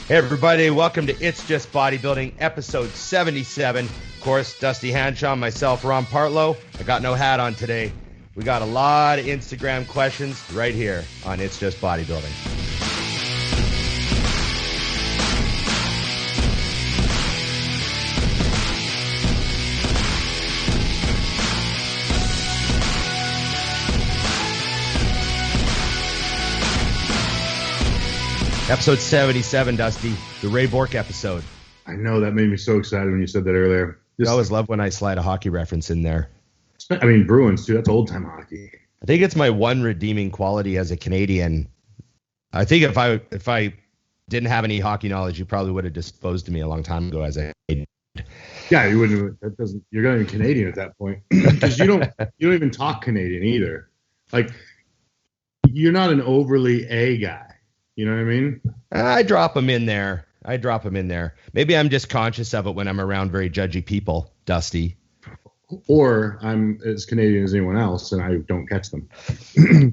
Hey everybody, welcome to It's Just Bodybuilding, episode 77. Of course, Dusty Hanshaw, myself, Ron Partlow. I got no hat on today. We got a lot of Instagram questions right here on It's Just Bodybuilding. Episode 77, Dusty, the Ray Bork episode. I know, that made me so excited when you said that earlier. I always love when I slide a hockey reference in there. I mean, Bruins, too. That's old-time hockey. I think it's my one redeeming quality as a Canadian. I think if I didn't have any hockey knowledge, you probably would have disposed of me a long time ago as a Canadian. Yeah, you wouldn't. That doesn't. You're not even Canadian at that point because you don't even talk Canadian either. Like, you're not an overly A guy. You know what I mean? I drop them in there. Maybe I'm just conscious of it when I'm around very judgy people, Dusty. Or I'm as Canadian as anyone else, and I don't catch them.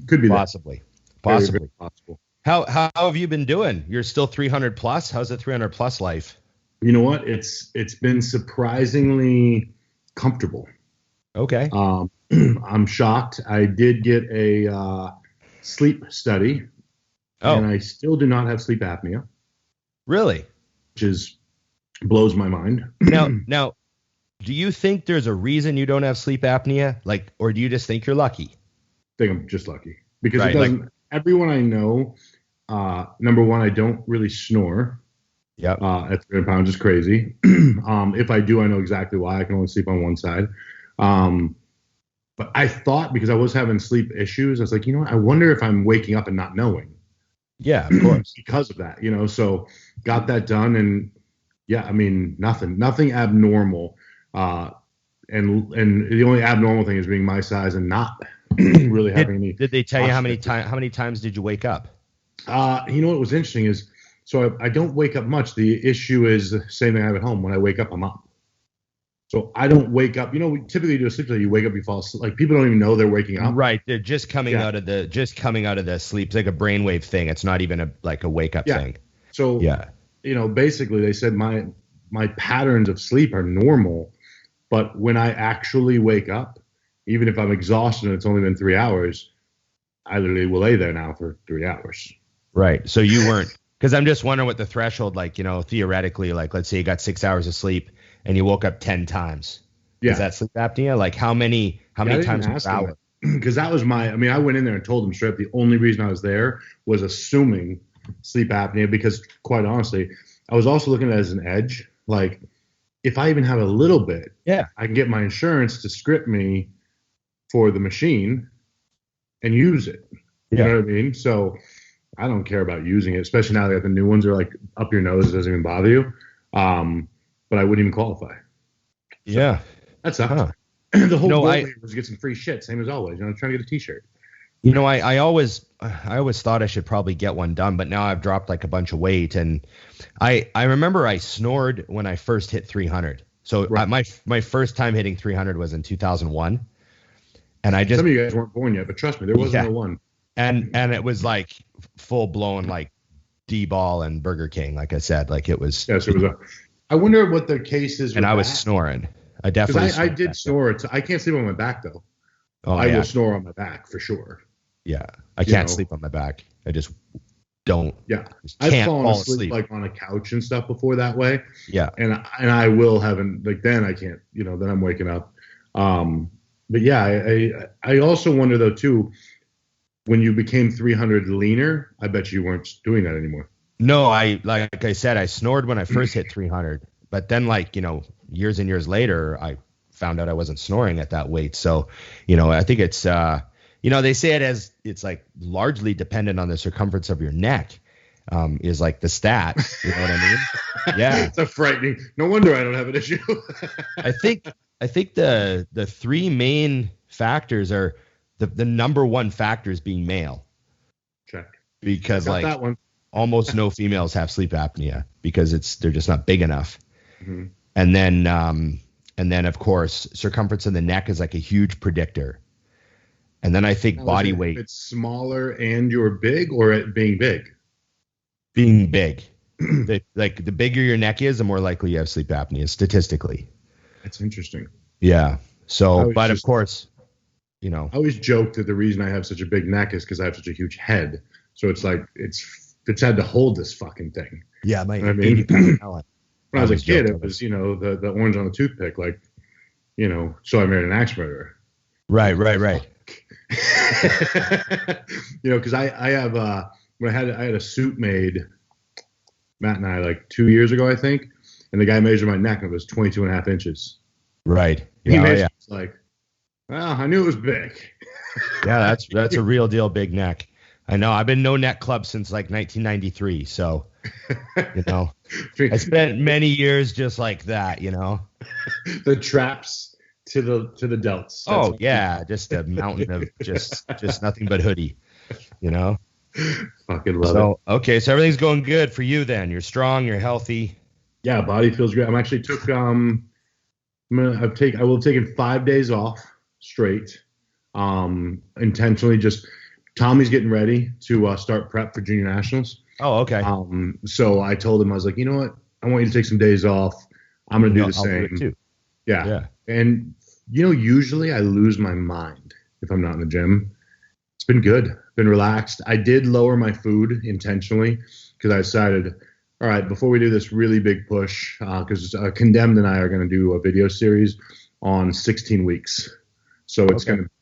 Could be possibly. Very, very possible. How have you been doing? You're still 300 plus. How's the 300 plus life? You know what? It's been surprisingly comfortable. Okay. I'm shocked. I did get a sleep study. Oh. And I still do not have sleep apnea. Really? Which blows my mind. Now, do you think there's a reason you don't have sleep apnea? Like, or do you just think you're lucky? I think I'm just lucky. Because it doesn't, everyone I know, number one, I don't really snore. Yep. At 300 pounds is crazy. If I do, I know exactly why. I can only sleep on one side. But I thought, because I was having sleep issues, I was like, you know what? I wonder if I'm waking up and not knowing. Yeah, of course. Because of that, so got that done, and yeah, I mean, nothing abnormal. And the only abnormal thing is being my size and not really having any. Did they tell you how many times did you wake up? What was interesting is, so I don't wake up much. The issue is the same thing I have at home. When I wake up, I'm up. So I don't wake up. We typically do a sleep study. You wake up, you fall asleep. Like, people don't even know they're waking up. Right. They're just coming out of the sleep. It's like a brainwave thing. It's not even a wake up thing. So basically they said my patterns of sleep are normal, but when I actually wake up, even if I'm exhausted and it's only been 3 hours, I literally will lay there now for 3 hours. Right. So you weren't, because I'm just wondering what the threshold, theoretically, let's say you got 6 hours of sleep and you woke up 10 times. Yeah. Is that sleep apnea? Like, how many times per hour? Because that was I went in there and told them straight up the only reason I was there was assuming sleep apnea, because quite honestly, I was also looking at it as an edge. Like, if I even have a little bit, I can get my insurance to script me for the machine and use it. You know what I mean? So I don't care about using it, especially now that the new ones are like up your nose. It doesn't even bother you. But I wouldn't even qualify. So that sucks. Huh. The whole goal was to get some free shit, same as always. I'm trying to get a T-shirt. I always thought I should probably get one done, but now I've dropped like a bunch of weight, and I remember I snored when I first hit 300. So my first time hitting 300 was in 2001, and I just, some of you guys weren't born yet, but trust me, there wasn't no one. And it was like full blown like D-ball and Burger King, like I said, like it was. Yes, it was. I wonder what the case is. And I was snoring. I definitely. I did snore. I can't sleep on my back though. Oh, I will snore on my back for sure. Yeah, I can't sleep on my back. I just don't. Yeah, I've fallen asleep like on a couch and stuff before that way. Yeah, and I will have then I can't. Then I'm waking up. But yeah, I also wonder though too, when you became 300 leaner, I bet you weren't doing that anymore. No, like I said, I snored when I first hit 300, but then years and years later, I found out I wasn't snoring at that weight. So, I think it's, they say it's like largely dependent on the circumference of your neck, is like the stat. You know what I mean? Yeah. It's a frightening. No wonder I don't have an issue. I think the three main factors are the number one factor is being male. Check. Because that one. Almost no females have sleep apnea because they're just not big enough. Mm-hmm. And then of course circumference of the neck is like a huge predictor. And then I think body weight. It's smaller and you're big, or it being big? Being big. the bigger your neck is, the more likely you have sleep apnea statistically. That's interesting. Yeah. So, but of course, you know, I always joke that the reason I have such a big neck is because I have such a huge head. So it's like it's had to hold this fucking thing. Yeah, my I mean, 80-pound pallet. When I was a kid, it was, you know, the orange on the toothpick, like, you know, so I married an axe murderer. Right. You know, because I have when I had a suit made, Matt and I, like 2 years ago, I think, and the guy measured my neck and it was 22 and a half inches. Right. He measured it's like, well, I knew it was big. Yeah, that's a real deal big neck. I know. I've been no neck club since like 1993, so you know, I spent many years just like that, you know. The traps to the delts. Oh yeah, just a mountain of just nothing but hoodie, you know. Fucking love it. Okay, so everything's going good for you then. You're strong, you're healthy. Yeah, body feels great. I'm actually took I will have taken 5 days off straight. Intentionally just Tommy's getting ready to start prep for junior nationals. Oh, okay. So I told him, I was like, you know what? I want you to take some days off. I'm going to do the same. I'll do it too. Yeah. And, you know, usually I lose my mind if I'm not in the gym. It's been good. Been relaxed. I did lower my food intentionally because I decided, all right, before we do this really big push, because Condemned and I are going to do a video series on 16 weeks. So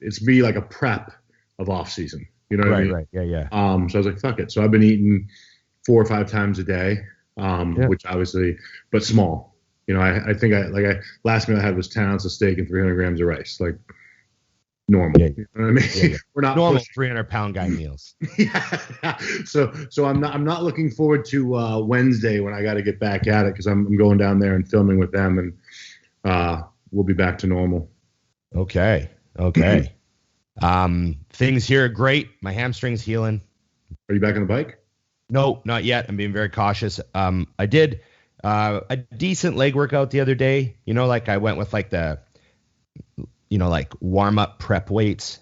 it's be like a prep of off season. You know what I mean? Right. Yeah. So I was like, fuck it. So I've been eating 4 or 5 times a day, which obviously, but small. You know, I think last meal I had was 10 ounces of steak and 300 grams of rice, like normal. Yeah. You know what I mean? Yeah. We're not normal 300-pound guy meals. Yeah. So I'm not looking forward to Wednesday when I got to get back at it because I'm going down there and filming with them, and we'll be back to normal. Okay. Things here are great. My hamstring's healing. Are you back on the bike? No, not yet. I'm being very cautious. I did a decent leg workout the other day. You know, like I went with like the, you know, like warm up prep weights.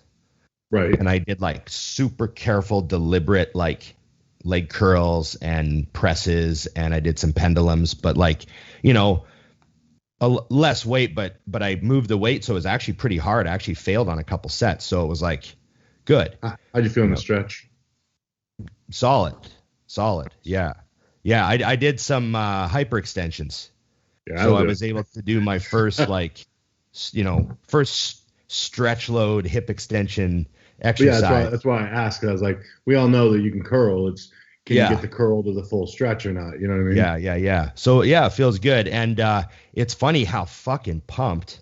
Right. And I did like super careful, deliberate, like leg curls and presses. And I did some pendulums, but like, you know, less weight, but I moved the weight. So it was actually pretty hard. I actually failed on a couple sets. So it was like good. How'd you feel in the stretch? Solid. Yeah. I did some hyperextensions. Yeah, so I was able to do my first first stretch load hip extension exercise. Yeah, that's why I asked. I was like, we all know that you can curl. Can you get the curl to the full stretch or not? You know what I mean? Yeah. So yeah, it feels good. And it's funny how fucking pumped.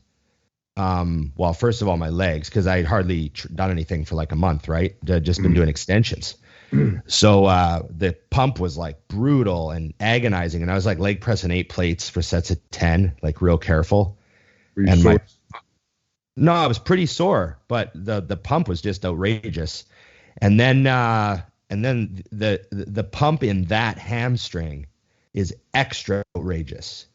Well, first of all, my legs, because I had hardly done anything for like a month, right? Just been doing extensions. So the pump was like brutal and agonizing. And I was like leg pressing 8 plates for sets of 10, like real careful. Were you sore? No, I was pretty sore, but the pump was just outrageous. And then the pump in that hamstring is extra outrageous.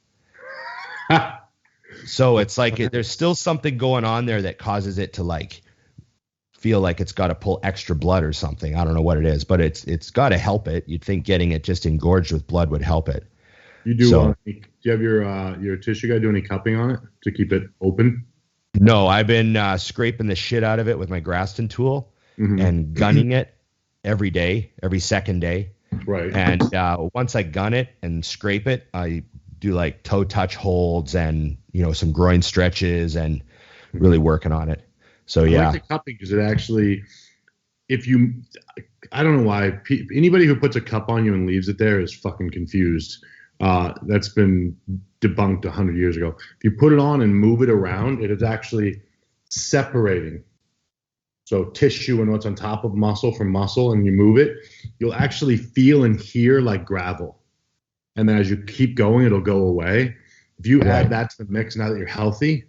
So it's like there's still something going on there that causes it to like feel like it's got to pull extra blood or something. I don't know what it is, but it's got to help it. You'd think getting it just engorged with blood would help it. You do? Do you have your tissue guy do any cupping on it to keep it open? No, I've been scraping the shit out of it with my Graston tool and gunning it every day, every second day. Right. And once I gun it and scrape it, I do like toe touch holds and, you know, some groin stretches and really working on it. So yeah. I like the cupping because it actually, I don't know why anybody who puts a cup on you and leaves it there is fucking confused. That's been debunked 100 years ago. If you put it on and move it around, it is actually separating. So tissue and what's on top of muscle from muscle, and you move it, you'll actually feel and hear like gravel. And then as you keep going, it'll go away. If you add that to the mix now that you're healthy,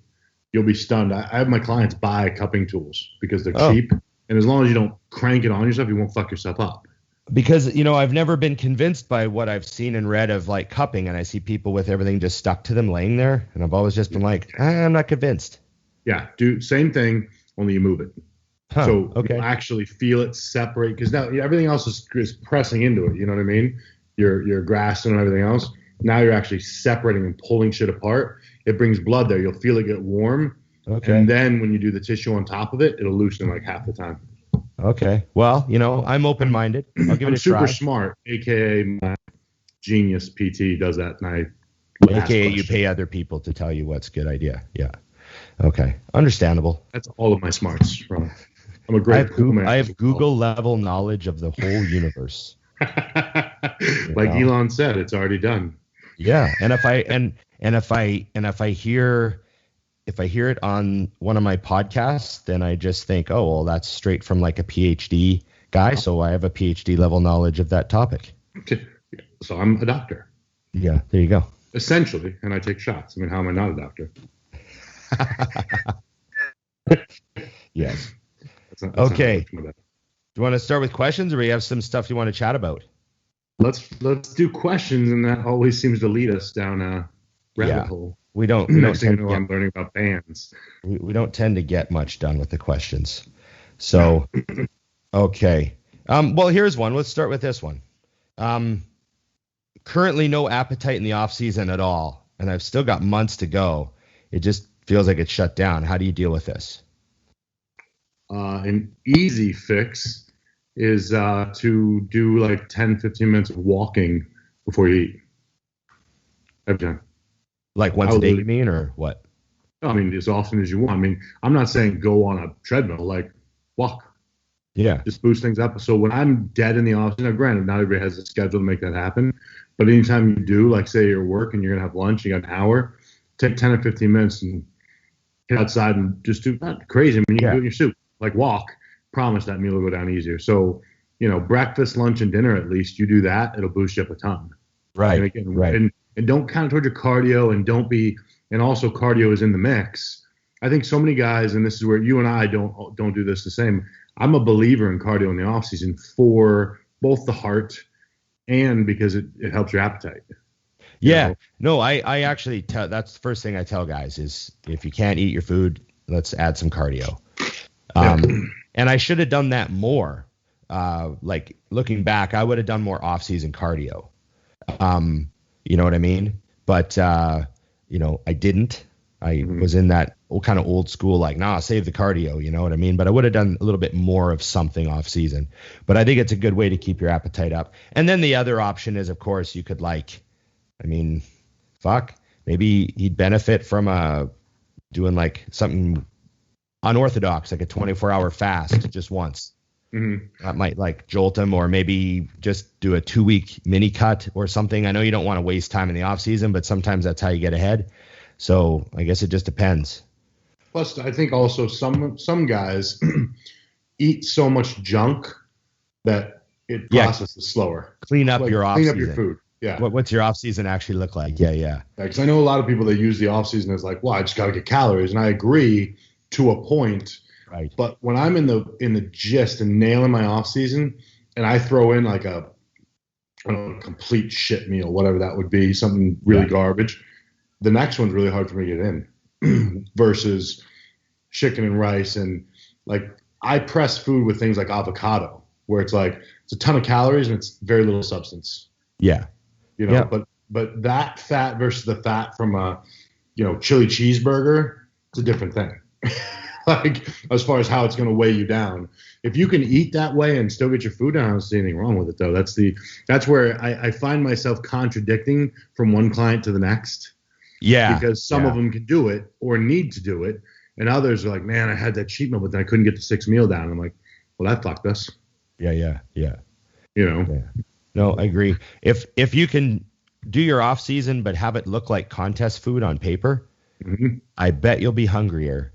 you'll be stunned. I have my clients buy cupping tools because they're cheap. And as long as you don't crank it on yourself, you won't fuck yourself up. Because, you know, I've never been convinced by what I've seen and read of like cupping, and I see people with everything just stuck to them laying there. And I've always just been like, I'm not convinced. Yeah, do same thing, only you move it. Huh, so you actually feel it separate because now everything else is pressing into it. You know what I mean? your grass and everything else. Now you're actually separating and pulling shit apart. It brings blood there. You'll feel it get warm. Okay. And then when you do the tissue on top of it, it'll loosen like half the time. Okay. Well, I'm open-minded. I'll give it a try. I'm super smart, aka my genius PT does that, and AKA you pay other people to tell you what's a good idea. Yeah. Okay. Understandable. That's all of my smarts. Bro. I'm a great I have Google level knowledge of the whole universe. Like Elon said, it's already done. Yeah. And if I hear it on one of my podcasts, then I just think, oh, well, that's straight from like a PhD guy. So I have a PhD level knowledge of that topic. So I'm a doctor. Yeah. There you go. Essentially. And I take shots. I mean, how am I not a doctor? Yes. That's okay. Do you want to start with questions, or do you have some stuff you want to chat about? Let's do questions, and that always seems to lead us down a rabbit hole. We don't. Next thing you know, I'm learning about bands. We don't tend to get much done with the questions. So, okay. Well, here's one. Let's start with this one. Currently, no appetite in the off season at all, and I've still got months to go. It just feels like it's shut down. How do you deal with this? An easy fix is to do like 10, 15 minutes of walking before you eat. Every time. Like once a day, you mean, or what? I mean, as often as you want. I mean, I'm not saying go on a treadmill, like walk. Yeah. Just boost things up. So when I'm dead in the office, now granted, not everybody has a schedule to make that happen, but anytime you do, like say you're working, you're going to have lunch, you got an hour, take 10 or 15 minutes and get outside and just do, not crazy. I mean, you can do it in your soup. Like walk, promise that meal will go down easier. So, breakfast, lunch, and dinner, at least you do that, it'll boost you up a ton. Right. And again, right. And don't count toward your cardio, and also cardio is in the mix. I think so many guys, and this is where you and I don't do this the same. I'm a believer in cardio in the off season for both the heart and because it helps your appetite. Yeah. No, I actually that's the first thing I tell guys is if you can't eat your food, let's add some cardio. And I should have done that more. Like looking back, I would have done more off-season cardio. You know what I mean? But, I didn't. I was in that kind of old school, like, save the cardio, you know what I mean? But I would have done a little bit more of something off-season. But I think it's a good way to keep your appetite up. And then the other option is, of course, you could maybe he'd benefit from doing like something unorthodox, like a 24-hour fast just once. That might like jolt him, or maybe just do a 2-week mini cut or something. I know you don't want to waste time in the off season, but sometimes that's how you get ahead. So I guess it just depends. Plus, I think also some guys eat so much junk that it processes slower. Clean up your off season. Clean up your food. Yeah. What's your off season actually look like? Yeah. Because I know a lot of people that use the off season as like, well, I just got to get calories, and I agree to a point. Right. But when I'm in the gist and nailing my off season, and I throw in like a complete shit meal, whatever that would be, something really garbage, the next one's really hard for me to get in. Versus chicken and rice, and like I press food with things like avocado, where it's like it's a ton of calories and it's very little substance. Yeah. But that fat versus the fat from a chili cheeseburger, it's a different thing. Like as far as how it's going to weigh you down. If you can eat that way and still get your food down, I don't see anything wrong with it though. That's where I find myself contradicting from one client to the next. Yeah. Because some of them can do it or need to do it. And others are like, man, I had that cheat meal, but then I couldn't get the 6 meal down. I'm like, well, that fucked us. Yeah. Yeah. No, I agree. If you can do your off season, but have it look like contest food on paper, I bet you'll be hungrier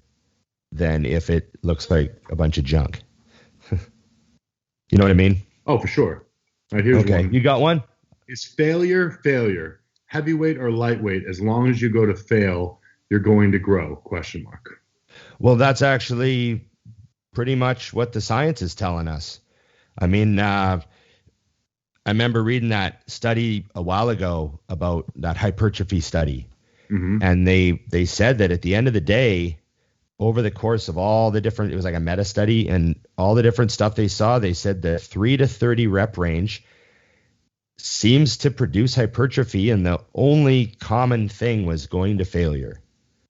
than if it looks like a bunch of junk. You know what I mean? Oh, for sure. All right, here's one. You got one? Is failure, heavyweight or lightweight? As long as you go to fail, you're going to grow, ? Well, that's actually pretty much what the science is telling us. I mean, I remember reading that study a while ago about that hypertrophy study. And they said that at the end of the day, over the course of all the different, it was like a meta study, and all the different stuff they saw, they said the 3 to 30 rep range seems to produce hypertrophy, and the only common thing was going to failure.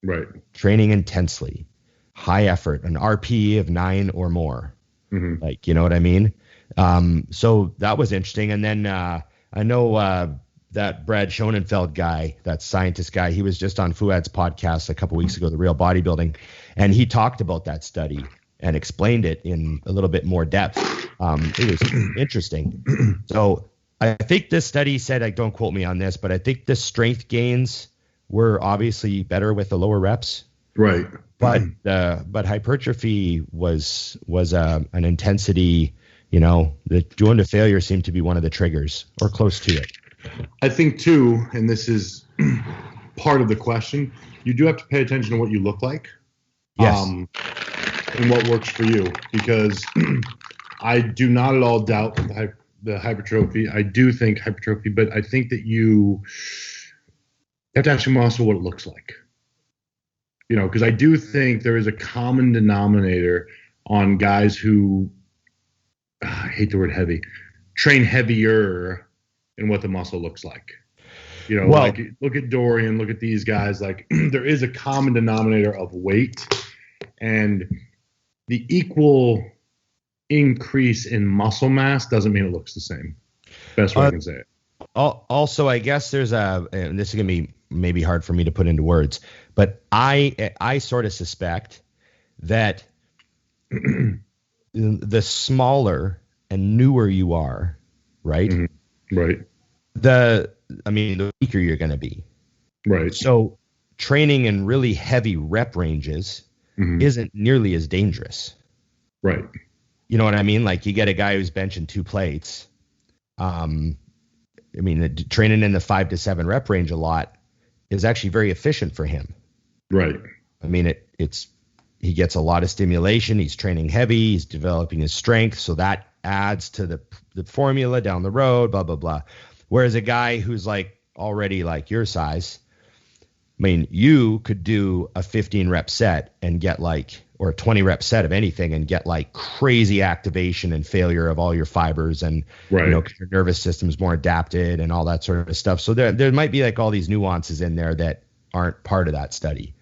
Right. Training intensely, high effort, an RPE of 9 or more. Mm-hmm. Like, you know what I mean? So that was interesting. And then I know that Brad Schonenfeld guy, that scientist guy, he was just on Fuad's podcast a couple weeks ago, The Real Bodybuilding, and he talked about that study and explained it in a little bit more depth. It was interesting. So I think this study said, like, don't quote me on this, but I think the strength gains were obviously better with the lower reps. Right. But hypertrophy was an intensity, the going to failure seemed to be one of the triggers or close to it. I think too, and this is part of the question, you do have to pay attention to what you look like. Yes. And what works for you, because I do not at all doubt the hypertrophy. I do think hypertrophy, but I think that you have to ask your muscle what it looks like. Because I do think there is a common denominator on guys who, I hate the word heavy, train heavier in what the muscle looks like. Like look at Dorian, look at these guys. Like there is a common denominator of weight, and the equal increase in muscle mass doesn't mean it looks the same. Best way I can say it. Also, I guess there's and this is going to be maybe hard for me to put into words, but I sort of suspect that the smaller and newer you are, right? Mm-hmm. Right. The weaker you're going to be. Right. So training in really heavy rep ranges isn't nearly as dangerous. Right. You know what I mean? Like you get a guy who's benching 2 plates. Training in the 5 to 7 rep range a lot is actually very efficient for him. Right. He gets a lot of stimulation. He's training heavy. He's developing his strength. So that adds to the formula down the road, blah, blah, blah. Whereas a guy who's like already like your size, you could do a 15 rep set and get or a 20 rep set of anything and get like crazy activation and failure of all your fibers and, right. 'Cause your nervous system's more adapted and all that sort of stuff. So there might be like all these nuances in there that aren't part of that study.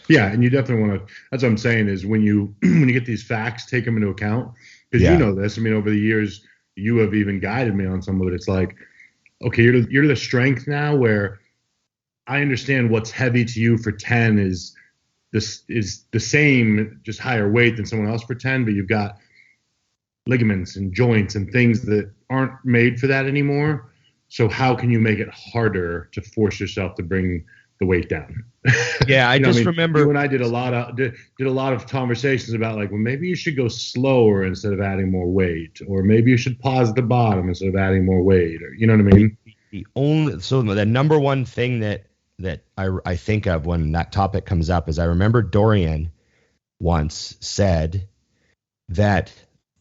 Yeah. And you definitely want to, that's what I'm saying is when you get these facts, take them into account, because you know this. Over the years, you have even guided me on some of it. It's like, okay, you're to the strength now where I understand what's heavy to you for 10 is the same, just higher weight than someone else for 10, but you've got ligaments and joints and things that aren't made for that anymore. So how can you make it harder to force yourself to bring the weight down? Yeah, I just remember you and I did a lot of conversations about like, well, maybe you should go slower instead of adding more weight, or maybe you should pause at the bottom instead of adding more weight, or you know what I mean? The number one thing that I think of when that topic comes up is I remember Dorian once said that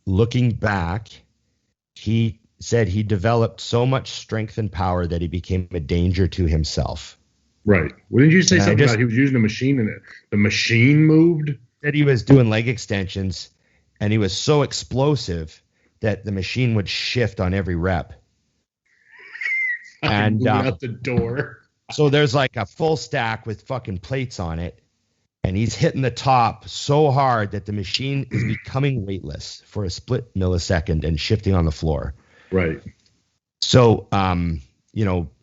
looking back, he said he developed so much strength and power that he became a danger to himself. Right. Well, didn't you say something about he was using a machine and the machine moved? That he was doing leg extensions and he was so explosive that the machine would shift on every rep. And out the door. So there's like a full stack with fucking plates on it, and he's hitting the top so hard that the machine is becoming weightless for a split millisecond and shifting on the floor. Right. So,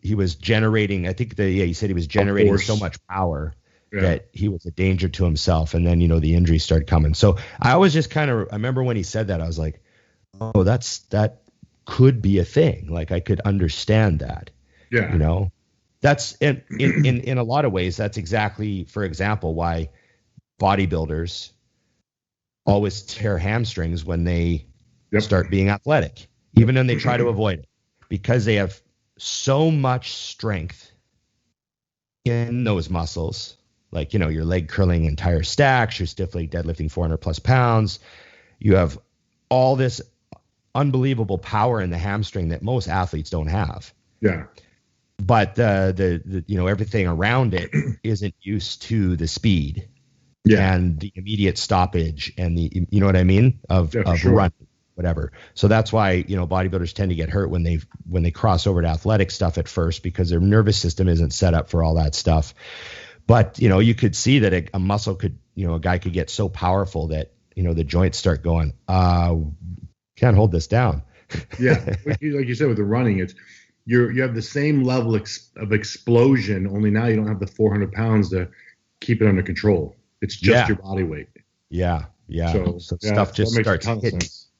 he was generating, I think he said he was generating so much power that he was a danger to himself. And then, the injuries started coming. So I was just I remember when he said that, I was like, oh, that could be a thing. Like I could understand that. Yeah. That's in a lot of ways, that's exactly, for example, why bodybuilders always tear hamstrings when they start being athletic, even when they try to avoid it, because they have so much strength in those muscles, like, your leg curling entire stacks, your stiff leg deadlifting 400 plus pounds. You have all this unbelievable power in the hamstring that most athletes don't have. Yeah. But the everything around it isn't used to the speed and the immediate stoppage and the, you know what I mean, of sure. running. whatever. So that's why, bodybuilders tend to get hurt when they cross over to athletic stuff at first, because their nervous system isn't set up for all that stuff. But, you could see that a muscle could, a guy could get so powerful that, the joints start going, can't hold this down. Yeah. Like you said, with the running, it's, you have the same level of explosion, only now you don't have the 400 pounds to keep it under control. It's just your body weight. Yeah. Yeah. So yeah, stuff just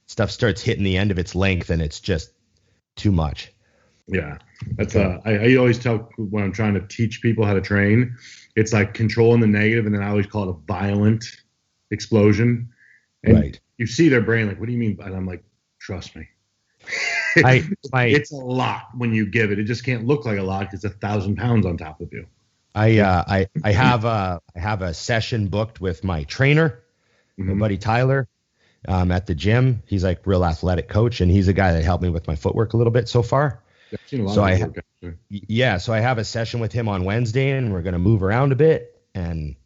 starts hitting the end of its length, and it's just too much. Yeah. That's I always tell when I'm trying to teach people how to train, it's like controlling the negative, and then I always call it a violent explosion. And you see their brain like, what do you mean? And I'm like, trust me. It's a lot when you give it. It just can't look like a lot because it's 1,000 pounds on top of you. I have a session booked with my trainer, my buddy Tyler, at the gym. He's like real athletic coach, and he's a guy that helped me with my footwork a little bit so far. I've seen a lot of work, so I have a session with him on Wednesday, and we're gonna move around a bit, and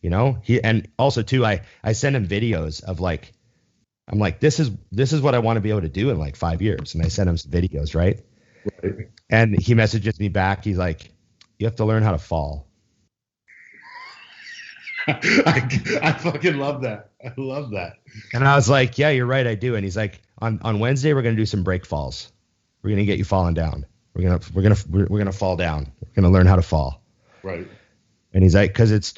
and also too, I send him videos of like, I'm like, this is what I want to be able to do in like 5 years, and I send him some videos, right? And he messages me back. He's like, you have to learn how to fall. I fucking love that. I love that. And I was like, yeah, you're right, I do. And he's like, on Wednesday we're gonna do some break falls. We're gonna get you falling down. We're gonna fall down. We're gonna learn how to fall. Right. And he's like, because it's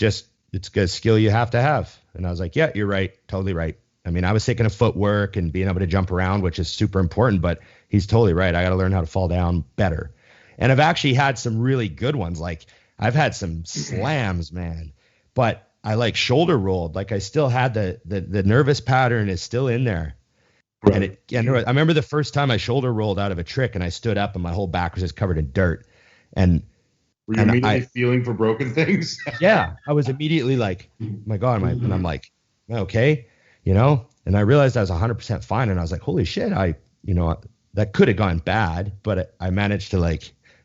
a skill you have to have. And I was like, yeah, you're right, totally right. I mean, I was thinking of footwork and being able to jump around, which is super important, but he's totally right. I got to learn how to fall down better. And I've actually had some really good ones. Like I've had some slams, man, but I like shoulder rolled. Like I still had the nervous pattern is still in there. Right. And I remember the first time I shoulder rolled out of a trick and I stood up and my whole back was just covered in dirt. And were you immediately feeling for broken things? Yeah. I was immediately like, oh my God. And I'm like, okay. And I realized I was 100% fine. And I was like, holy shit, that could have gone bad, but I managed to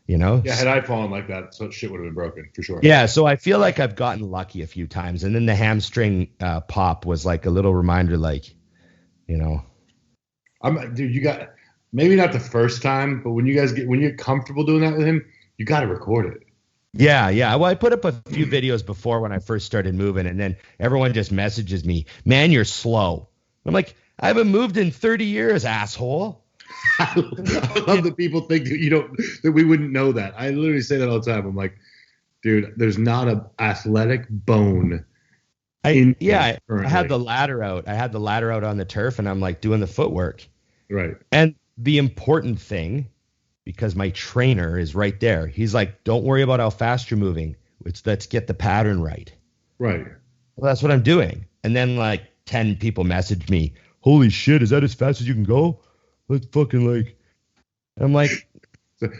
Yeah, had I fallen like that, so shit would have been broken for sure. Yeah, so I feel like I've gotten lucky a few times. And then the hamstring pop was like a little reminder, Dude, you got, maybe not the first time, but when you're comfortable doing that with him, you got to record it. Yeah. Well, I put up a few videos before when I first started moving, and then everyone just messages me, man, you're slow. I'm like, I haven't moved in 30 years, asshole. I love that people think that we wouldn't know that. I literally say that all the time. I'm like, dude, there's not an athletic bone. I had the ladder out. I had the ladder out on the turf, and I'm like doing the footwork. Right. And the important thing, because my trainer is right there, he's like, don't worry about how fast you're moving. Let's get the pattern right. Right. Well, that's what I'm doing. And then like 10 people messaged me, holy shit, is that as fast as you can go? Let's fucking I'm like,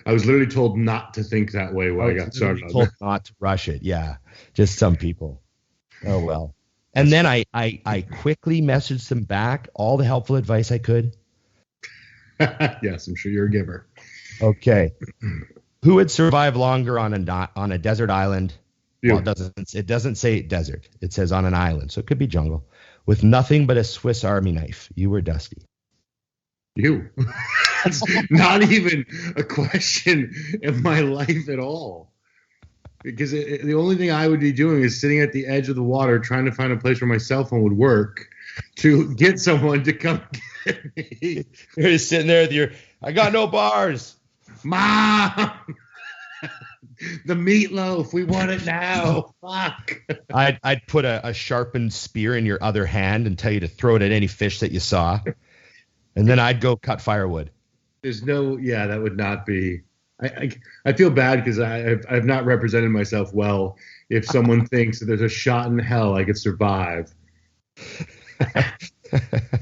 I was literally told not to think that way when I got started. Told not to rush it. Yeah. Just some people. Oh, well. And then I quickly messaged them back all the helpful advice I could. Yes, I'm sure you're a giver. Okay. Who would survive longer on a desert island? You. Well, it doesn't say desert. It says on an island. So it could be jungle with nothing but a Swiss Army knife. You or Dusty? You. That's not even a question in my life at all. Because the only thing I would be doing is sitting at the edge of the water trying to find a place where my cell phone would work to get someone to come get me. You're just sitting there with I got no bars. Mom! The meatloaf, we want it now. Fuck. I'd put a sharpened spear in your other hand and tell you to throw it at any fish that you saw. And then I'd go cut firewood. That would not be. I feel bad because I've not represented myself well. If someone thinks that there's a shot in hell I could survive,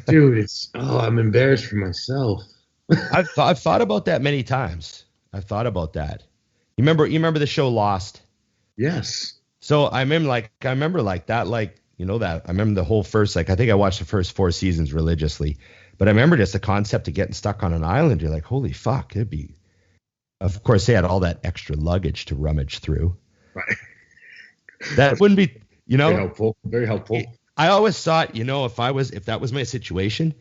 dude, I'm embarrassed for myself. I've thought about that many times. I've thought about that. You remember the show Lost? Yes. So I remember that. I remember the whole first, I think I watched the first 4 seasons religiously, but I remember just the concept of getting stuck on an island. You're like, holy fuck, it'd be. Of course, they had all that extra luggage to rummage through. Right. That wouldn't be, Very helpful. Very helpful. I always thought, if that was my situation,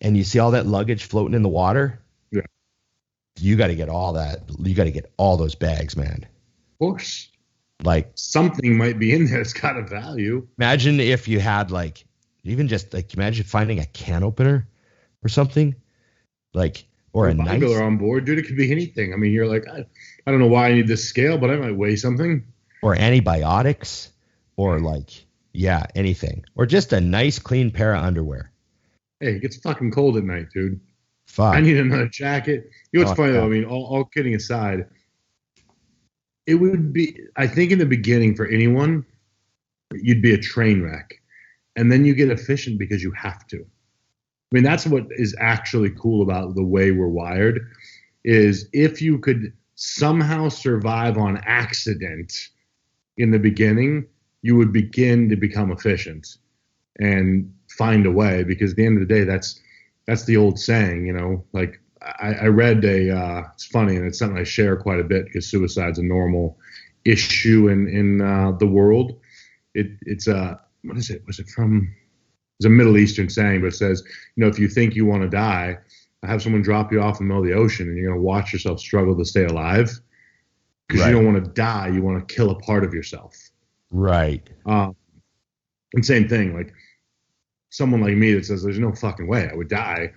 and you see all that luggage floating in the water. Yeah. You got to get all that. You got to get all those bags, man. Of course. Like something might be in there that's got a value. Imagine if you had like, even just like, imagine finding a can opener or something, like, or a nice on board, dude. It could be anything. I mean, you're like, I don't know why I need this scale, but I might weigh something. Or antibiotics, or like, yeah, anything, or just a nice clean pair of underwear. Hey, it gets fucking cold at night, dude. Fuck. I need another jacket. You know what's funny though? I mean, all kidding aside, it would be, I think in the beginning for anyone, you'd be a train wreck. And then you get efficient because you have to. I mean, that's what is actually cool about the way we're wired, is if you could somehow survive on accident in the beginning, you would begin to become efficient and find a way, because at the end of the day, that's the old saying, you know, like I read it's funny, and it's something I share quite a bit because suicide's a normal issue in the world. It's what is it? It's a Middle Eastern saying, but it says, you know, if you think you want to die, have someone drop you off in the middle of the ocean, and you're going to watch yourself struggle to stay alive, because you don't want to die. You want to kill a part of yourself. Right. And same thing, like someone like me that says there's no fucking way I would die,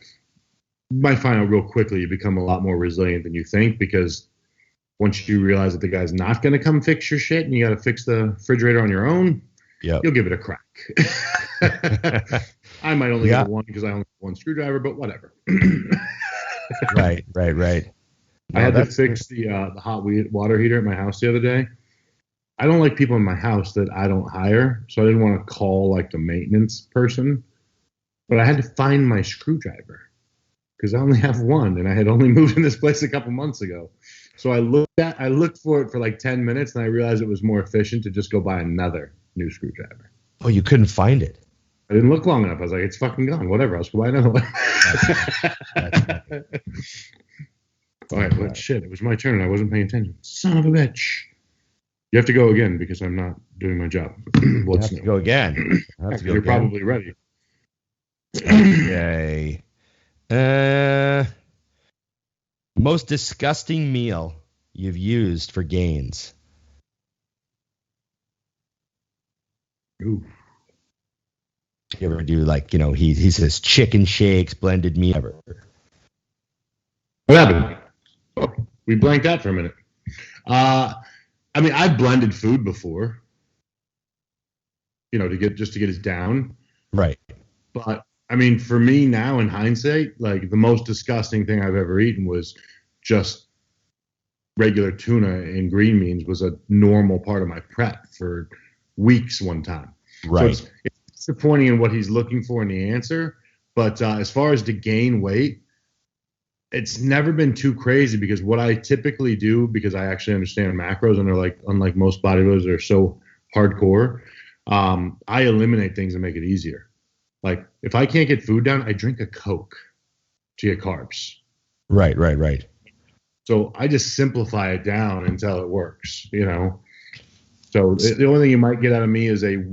you might find out real quickly you become a lot more resilient than you think, because once you realize that the guy's not going to come fix your shit and you got to fix the refrigerator on your own, you'll give it a crack. I might only get one because I only have one screwdriver, but whatever. Right. I had to fix the hot water heater at my house the other day. I don't like people in my house that I don't hire, so I didn't want to call like the maintenance person. But I had to find my screwdriver because I only have one, and I had only moved in this place a couple months ago. So I looked for it for like 10 minutes, and I realized it was more efficient to just go buy another new screwdriver. Oh, you couldn't find it? I didn't look long enough. I was like, it's fucking gone. Whatever. I'll just go buy another one. All right, but shit, it was my turn and I wasn't paying attention. Son of a bitch. You have to go again because I'm not doing my job. What's new? Go again. You're probably ready. Okay. Most disgusting meal you've used for gains. Ooh. You ever do like, you know, he says chicken shakes, blended meat, ever? What happened? Oh, we blanked out for a minute. I mean, I've blended food before, you know, to get it down. Right. But I mean, for me now in hindsight, like the most disgusting thing I've ever eaten was just regular tuna and green beans was a normal part of my prep for weeks one time. Right. So it's disappointing in what he's looking for in the answer. But as far as to gain weight, it's never been too crazy, because what I typically do, because I actually understand macros and they're like, unlike most bodybuilders, they're so hardcore, I eliminate things and make it easier. Like if I can't get food down, I drink a Coke to get carbs. Right. So I just simplify it down until it works, you know? So the only thing you might get out of me is a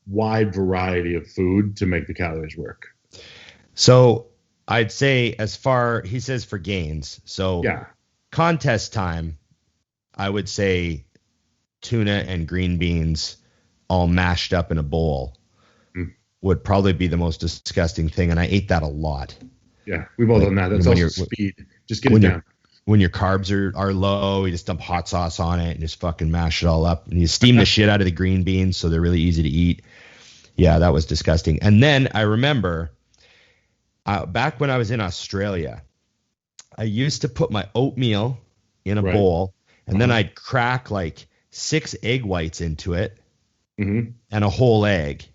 wide variety of food to make the calories work. So I'd say he says for gains. So yeah, contest time, I would say tuna and green beans all mashed up in a bowl would probably be the most disgusting thing. And I ate that a lot. Yeah, we've all done that. That's also speed. Just get it down. When your carbs are low, you just dump hot sauce on it and just fucking mash it all up. And you steam the shit out of the green beans so they're really easy to eat. Yeah, that was disgusting. And then I remember back when I was in Australia, I used to put my oatmeal in a bowl, and then I'd crack like 6 egg whites into it and a whole egg.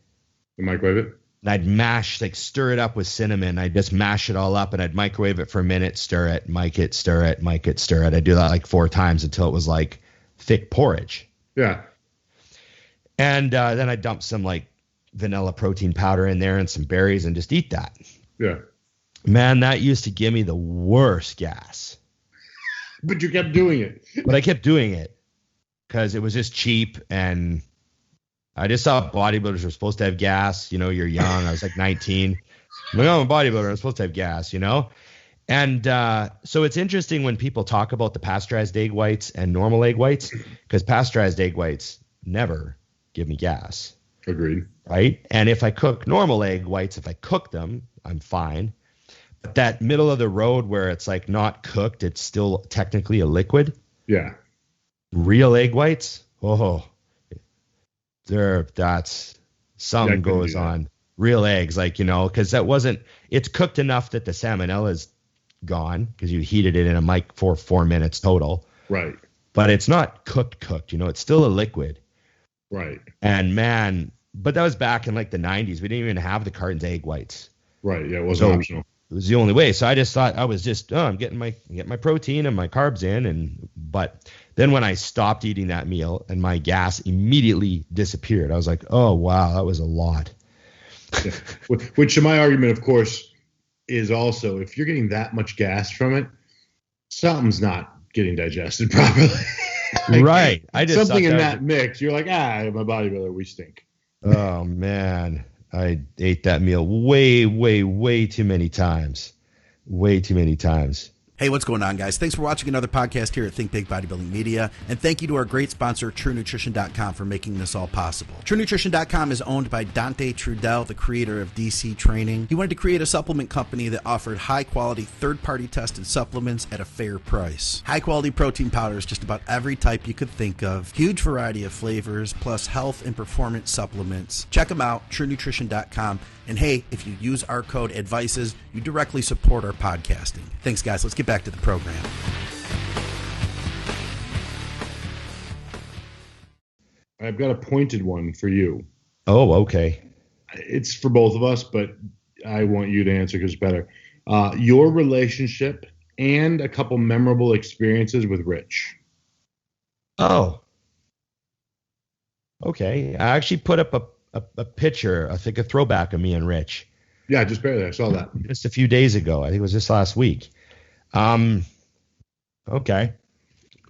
You microwave it? And I'd stir it up with cinnamon. I'd just mash it all up, and I'd microwave it for a minute, stir it, mic it, stir it, mic it, stir it. I'd do that like 4 times until it was like thick porridge. Yeah. And then I'd dump some like vanilla protein powder in there and some berries and just eat that. Yeah. Man, that used to give me the worst gas. But you kept doing it. But I kept doing it because it was just cheap and I just thought bodybuilders were supposed to have gas. You're young. I was like 19. I'm like, oh, I'm a bodybuilder. I'm supposed to have gas, And so it's interesting when people talk about the pasteurized egg whites and normal egg whites, because pasteurized egg whites never give me gas. Agreed. Right. And if I cook normal egg whites, if I cook them, I'm fine. But that middle of the road where it's like not cooked, it's still technically a liquid. Yeah. Real egg whites. Oh, that's something goes on. Real eggs, because it's cooked enough that the salmonella's gone because you heated it in a mic for 4 minutes total. Right. But it's not cooked. It's still a liquid. Right. And man, but that was back in like the 90s. We didn't even have the cartons egg whites. Right. Yeah, it wasn't optional. It was the only way. So I just thought I was just, I'm getting my protein and my carbs in. But then when I stopped eating that meal and my gas immediately disappeared, I was like, oh, wow, that was a lot. Yeah. Which in my argument, of course, is also if you're getting that much gas from it, something's not getting digested properly. Right. I just something in that mix. You're like, I'm a bodybuilder. We stink. Oh, man. I ate that meal way, way, way too many times. Way too many times. Hey, what's going on, guys? Thanks for watching another podcast here at Think Big Bodybuilding Media. And thank you to our great sponsor, TrueNutrition.com, for making this all possible. TrueNutrition.com is owned by Dante Trudel, the creator of DC Training. He wanted to create a supplement company that offered high-quality, third-party tested supplements at a fair price. High-quality protein powders, just about every type you could think of. Huge variety of flavors, plus health and performance supplements. Check them out, TrueNutrition.com. And hey, if you use our code ADVICES, you directly support our podcasting. Thanks, guys. Let's get back to the program. I've got a pointed one for you. Oh, okay. It's for both of us, but I want you to answer because it's better. Your relationship and a couple memorable experiences with Rich. Oh. Okay. I actually put up a picture, I think a throwback of me and Rich. Yeah, just barely. I saw that. Just a few days ago. I think it was just last week. Okay.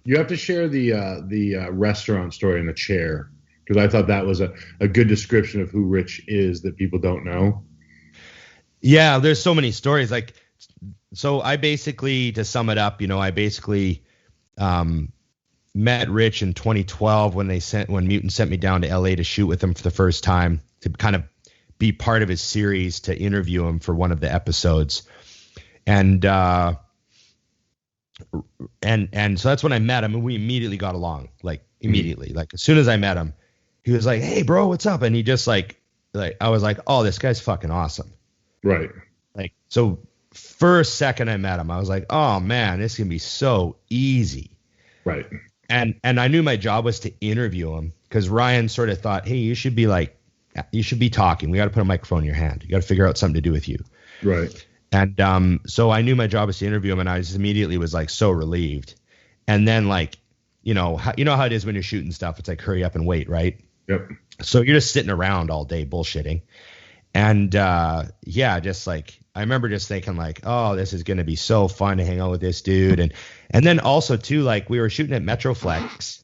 You have to share the restaurant story in the chair, because I thought that was a good description of who Rich is that people don't know. Yeah, there's so many stories. So I basically, to sum it up, I basically met Rich in 2012 when Mutant sent me down to LA to shoot with him for the first time, to kind of be part of his series, to interview him for one of the episodes. And so that's when I met him, and we immediately got along, immediately. Like as soon as I met him, he was like, "Hey bro, what's up?" And he just like I was like, "Oh, this guy's fucking awesome." Right. So first second I met him, I was like, "Oh man, this can be so easy." Right. And I knew my job was to interview him, because Ryan sort of thought, hey, you should be talking. We got to put a microphone in your hand. You got to figure out something to do with you. Right. And so I knew my job was to interview him, and I just immediately was so relieved. And then you know how it is when you're shooting stuff. It's like hurry up and wait, right? Yep. So you're just sitting around all day bullshitting. And I remember just thinking oh, this is going to be so fun to hang out with this dude. And then also too, we were shooting at Metroflex,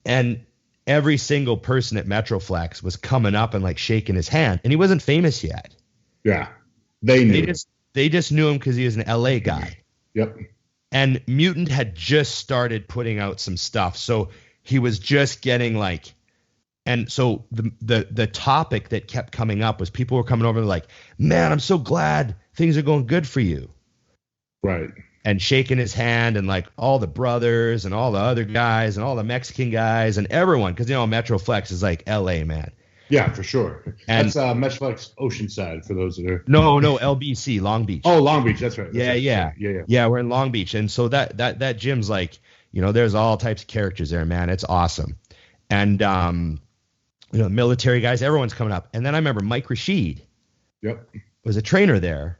and every single person at Metroflex was coming up and shaking his hand, and he wasn't famous yet. Yeah. They just knew him because he was an LA guy. Yep. And Mutant had just started putting out some stuff. So he was just getting and so the topic that kept coming up was people were coming over man, I'm so glad things are going good for you. Right. And shaking his hand, and all the brothers and all the other guys and all the Mexican guys and everyone, because Metroflex is LA, man. Yeah, for sure. And that's Metroflex Oceanside for those that are. No, LBC, Long Beach. Oh, Long Beach, that's right. Yeah. We're in Long Beach, and so that gym's there's all types of characters there, man. It's awesome, and military guys, everyone's coming up. And then I remember Mike Rashid. Yep. Was a trainer there.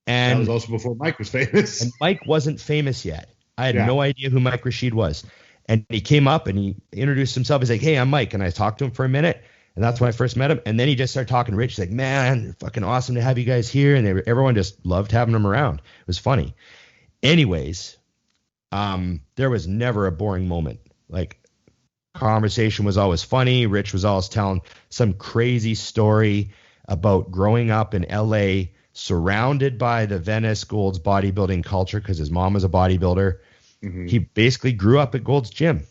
And that was also before Mike was famous. And Mike wasn't famous yet. I had no idea who Mike Rashid was. And he came up and he introduced himself. He's like, "Hey, I'm Mike." And I talked to him for a minute. And that's when I first met him. And then he just started talking to Rich. He's like, "Man, fucking awesome to have you guys here." And everyone just loved having him around. It was funny. Anyways, there was never a boring moment. conversation was always funny. Rich was always telling some crazy story about growing up in LA, surrounded by the Venice Gold's bodybuilding culture because his mom was a bodybuilder. Mm-hmm. He basically grew up at Gold's gym.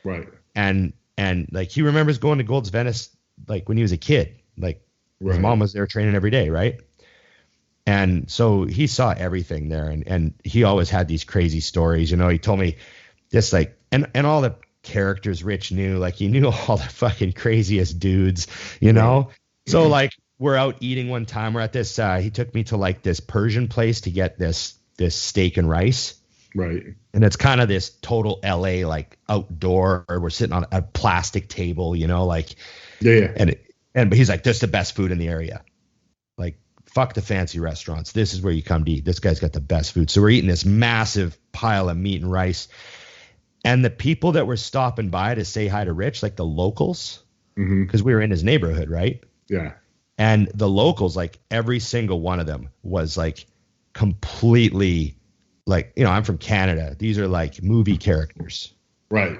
Right. And like he remembers going to Gold's Venice like when he was a kid. Like his mom was there training every day, right? And so he saw everything there, and he always had these crazy stories. You know, he told me just like and all the characters Rich knew, like he knew all the fucking craziest dudes, you know? Right. So like we're out eating one time. We're at this he took me to like this Persian place to get this steak and rice. Right. And it's kind of this total LA like outdoor, or we're sitting on a plastic table, you know, like yeah. But he's like, this is the best food in the area. Like, fuck the fancy restaurants. This is where you come to eat. This guy's got the best food. So we're eating this massive pile of meat and rice. And the people that were stopping by to say hi to Rich, like the locals, because we were in his neighborhood, right? Yeah. And the locals, like every single one of them was like completely like, you know, I'm from Canada. These are like movie characters. Right.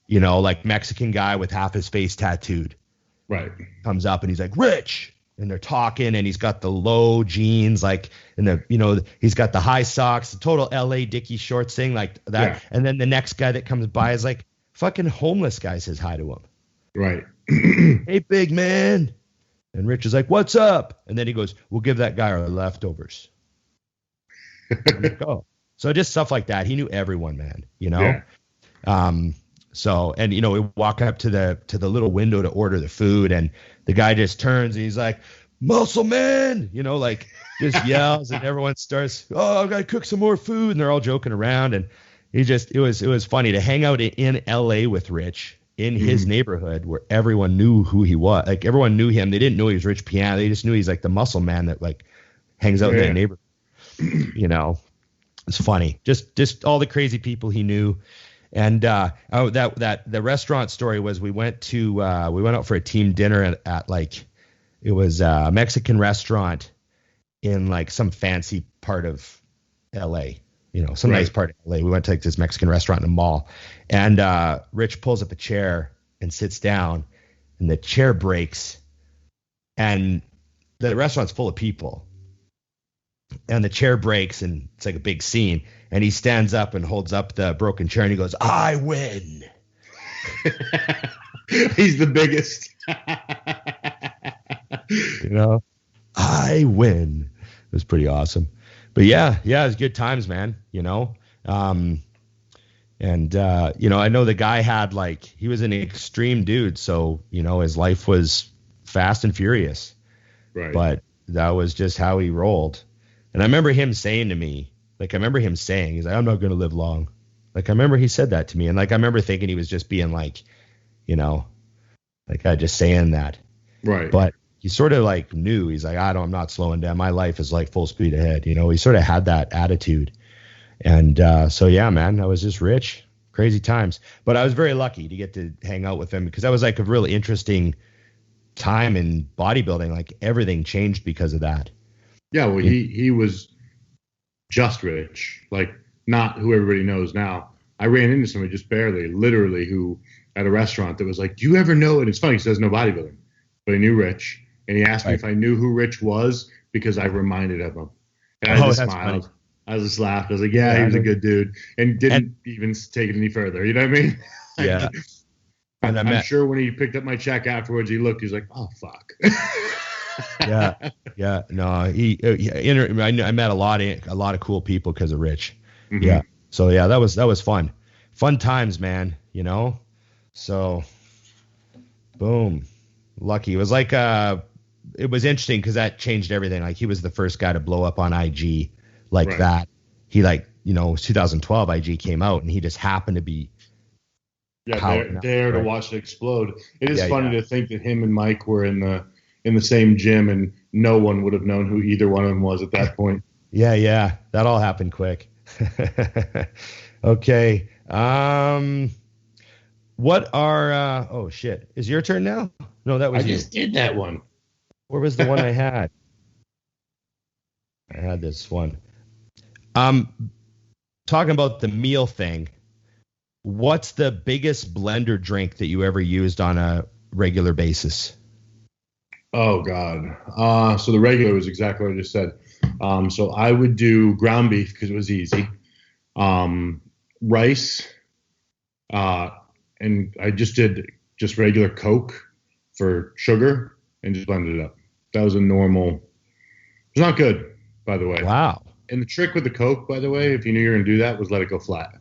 You know, like Mexican guy with half his face tattooed. Right. Comes up and he's like, Rich. And they're talking, and he's got the low jeans, like, and the, you know, he's got the high socks, the total LA Dickie shorts thing like that. Yeah. And then the next guy that comes by is like fucking homeless guy says hi to him. Right. Hey, big man. And Rich is like, what's up? And then he goes, we'll give that guy our leftovers. I'm like, oh. So just stuff like that. He knew everyone, man, you know? Yeah. So, and you know, we walk up to the little window to order the food, and the guy just turns and he's like, muscle man, you know, like just yells, and everyone starts, oh, I gotta cook some more food, and they're all joking around. And it was funny to hang out in LA with Rich in his neighborhood where everyone knew who he was. Like everyone knew him. They didn't know he was Rich Piana. They just knew he's like the muscle man that like hangs out in that neighborhood. You know, it's funny. Just all the crazy people he knew. And the restaurant story was we went out for a team dinner at like, it was a Mexican restaurant in like some fancy part of LA, you know, some nice part of LA. We went to like this Mexican restaurant in the mall, and Rich pulls up a chair and sits down, and the chair breaks, and the restaurant's full of people, and the chair breaks, and it's like a big scene. And he stands up and holds up the broken chair, and he goes, I win. He's the biggest. You know, I win. It was pretty awesome. But yeah, it was good times, man, you know. You know, I know the guy had like, he was an extreme dude. So, you know, his life was fast and furious. Right. But that was just how he rolled. And I remember him saying to me, like, he's like, I'm not going to live long. Like, I remember he said that to me. And like, I remember thinking he was just being like, you know, like just saying that. Right. But he sort of like knew, he's like, I'm not slowing down. My life is like full speed ahead. You know, he sort of had that attitude. And so, yeah, man, I was just Rich, crazy times. But I was very lucky to get to hang out with him because that was like a really interesting time in bodybuilding. Like everything changed because of that. Yeah. Well, he was just Rich, like not who everybody knows now. I ran into somebody just barely, literally, who at a restaurant that was like, do you ever know? And it's funny, he says no bodybuilding, but he knew Rich. And he asked me if I knew who Rich was because I reminded of him. And I just smiled. Funny. I just laughed. I was like, yeah, he was a good dude. And didn't even take it any further. You know what I mean? Yeah. I'm sure when he picked up my check afterwards, he looked, he's like, oh, fuck. Yeah. No, I met a lot of cool people because of Rich. Mm-hmm. Yeah. So yeah, that was fun times, man, you know? So boom, lucky. It was like, it was interesting because that changed everything. Like he was the first guy to blow up on IG like that. He like, you know, 2012 IG came out and he just happened to be there to watch it explode. It is funny to think that him and Mike were in the same gym and no one would have known who either one of them was at that point. Yeah. That all happened quick. Okay. What are, oh shit. Is your turn now? No, that was I just did that one. Where was the one I had? I had this one. Talking about the meal thing. what's the biggest blender drink that you ever used on a regular basis? Oh God. So the regular was exactly what I just said. So I would do ground beef because it was easy. Rice. And I just did just regular Coke for sugar and just blended it up. That was a normal. It's not good, by the way. Wow. And the trick with the Coke, by the way, if you knew you were going to do that, was let it go flat.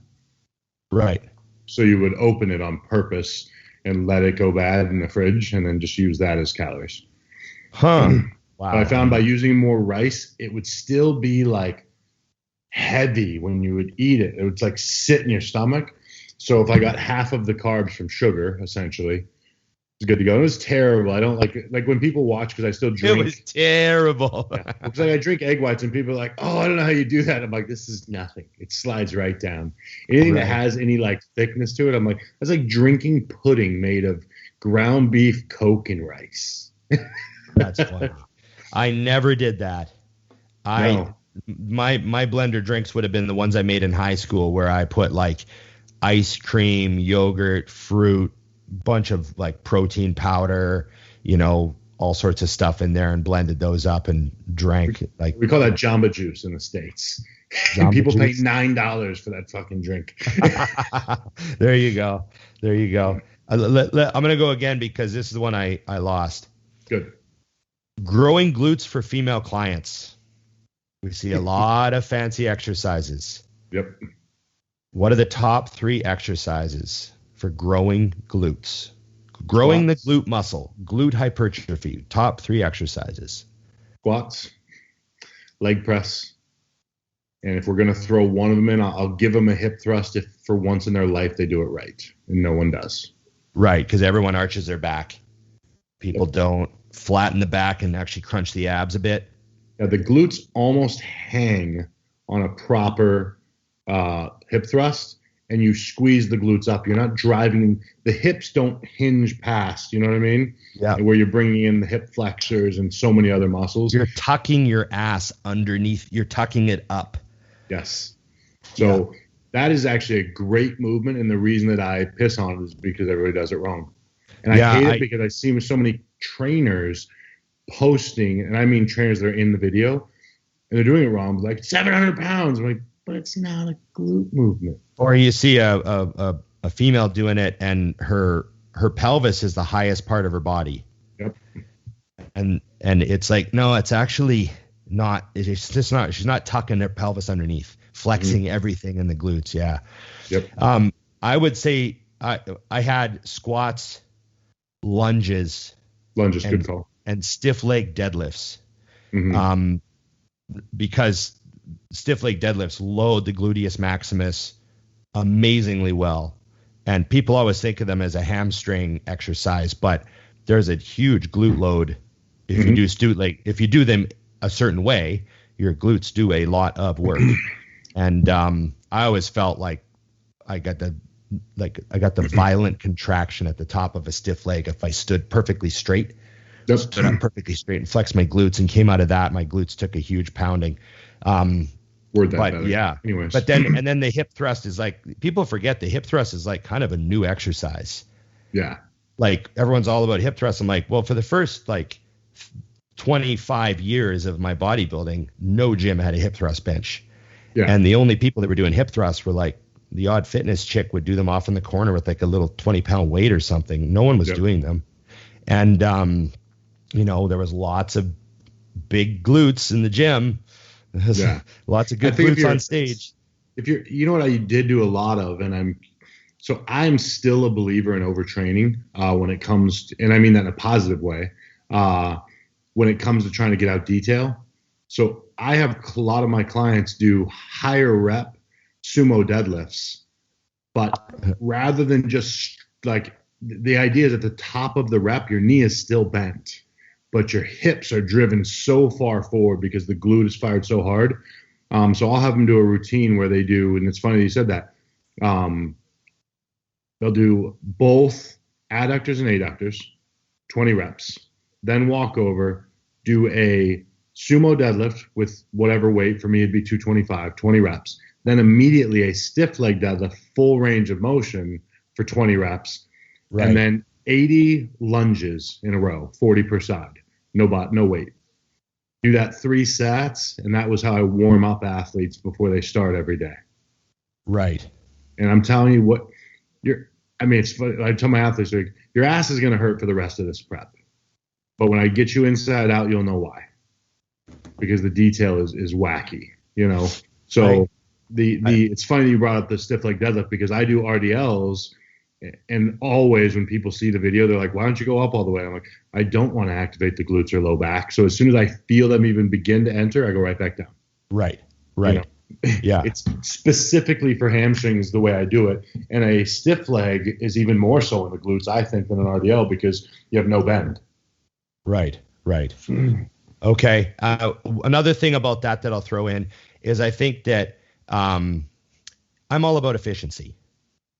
Right. So you would open it on purpose and let it go bad in the fridge and then just use that as calories. Huh. Wow. But I found by using more rice, it would still be like heavy when you would eat it. It would like sit in your stomach. So if I got half of the carbs from sugar, essentially, it's good to go. It was terrible. I don't like when people watch because I still drink. It was terrible. Yeah. Because I drink egg whites and people are like, oh, I don't know how you do that. I'm like, this is nothing. It slides right down. Anything that has any like thickness to it, I'm like, that's like drinking pudding made of ground beef, Coke, and rice. That's funny. I never did that. No. My blender drinks would have been the ones I made in high school where I put like ice cream, yogurt, fruit, bunch of like protein powder, all sorts of stuff in there and blended those up and drank. Like we call that Jamba Juice in the States. People pay $9 for that fucking drink. There you go. I'm going to go again because this is the one I lost. Good. Growing glutes for female clients. We see a lot of fancy exercises. Yep. What are the top 3 exercises for growing glutes? Growing the glute muscle, glute hypertrophy, top 3 exercises. Squats, leg press, and if we're going to throw one of them in, I'll give them a hip thrust if for once in their life they do it right, and no one does. Right, because everyone arches their back. People don't flatten the back and actually crunch the abs a bit. Yeah, the glutes almost hang on a proper hip thrust, and you squeeze the glutes up. You're not driving. The hips don't hinge past, you know what I mean? Yeah. Where you're bringing in the hip flexors and so many other muscles. You're tucking your ass underneath. You're tucking it up. Yes. So that is actually a great movement, and the reason that I piss on it is because everybody does it wrong. And I hate it because I see so many trainers posting, and I mean trainers that are in the video, and they're doing it wrong, like 700 pounds. I'm like, but it's not a glute movement. Or you see a female doing it, and her pelvis is the highest part of her body. Yep. And it's like, no, it's actually not. It's just not. She's not tucking her pelvis underneath, flexing everything in the glutes. Yeah. Yep. I would say I had squats, lunges, good call, and stiff leg deadlifts. Mm-hmm. Because stiff leg deadlifts load the gluteus maximus amazingly well. And people always think of them as a hamstring exercise, but there's a huge glute load if you do if you do them a certain way, your glutes do a lot of work. And I always felt like I got the violent contraction at the top of a stiff leg if I stood perfectly straight. Stood up perfectly straight and flexed my glutes, and came out of that, my glutes took a huge pounding. Word that but better. Yeah. Anyways. But then the hip thrust is like, people forget the hip thrust is like kind of a new exercise. Yeah. Like everyone's all about hip thrust. I'm like, well, for the first like 25 years of my bodybuilding, no gym had a hip thrust bench. Yeah. And the only people that were doing hip thrusts were like the odd fitness chick would do them off in the corner with like a little 20-pound weight or something. No one was doing them. And, there was lots of big glutes in the gym. Lots of good glutes on stage. You know what I did do a lot of, and I'm still a believer in overtraining when it comes to, and I mean that in a positive way, when it comes to trying to get out detail. So I have a lot of my clients do higher rep sumo deadlifts, but rather than just like, the idea is at the top of the rep, your knee is still bent, but your hips are driven so far forward because the glute is fired so hard. So I'll have them do a routine where they do, and it's funny that you said that. They'll do both adductors and adductors, 20 reps, then walk over, do a sumo deadlift with whatever weight. For me, it'd be 225, 20 reps. then immediately a stiff leg deadlift, full range of motion for 20 reps, Right. and then 80 lunges in a row, 40 per side, no weight. Do that 3 sets, and that was how I warm up athletes before they start every day. Right. And I'm telling you what, it's funny. I tell my athletes, like, your ass is going to hurt for the rest of this prep. But when I get you inside out, you'll know why. Because the detail is wacky, you know. So right. It's funny that you brought up the stiff leg deadlift, because I do RDLs, and always when people see the video, they're like, why don't you go up all the way? I'm like, I don't want to activate the glutes or low back. So as soon as I feel them even begin to enter, I go right back down. Right. You know? Yeah. It's specifically for hamstrings the way I do it. And a stiff leg is even more so in the glutes, I think, than an RDL, because you have no bend. Right. Okay. Another thing about that I'll throw in is I think that I'm all about efficiency.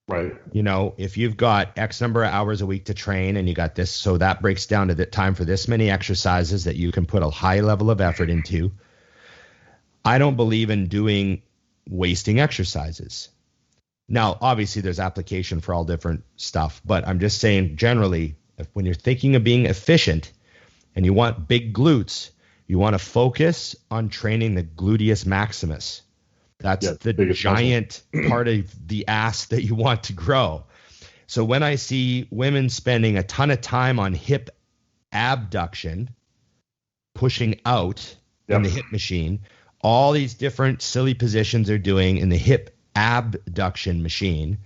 Right. You know, if you've got X number of hours a week to train and you got this, so that breaks down to the time for this many exercises that you can put a high level of effort into. I don't believe in wasting exercises. Now, obviously there's application for all different stuff, but I'm just saying generally, when you're thinking of being efficient and you want big glutes, you want to focus on training the gluteus maximus. That's the giant part of the ass that you want to grow. So when I see women spending a ton of time on hip abduction, pushing out in the hip machine, all these different silly positions they're doing in the hip abduction machine,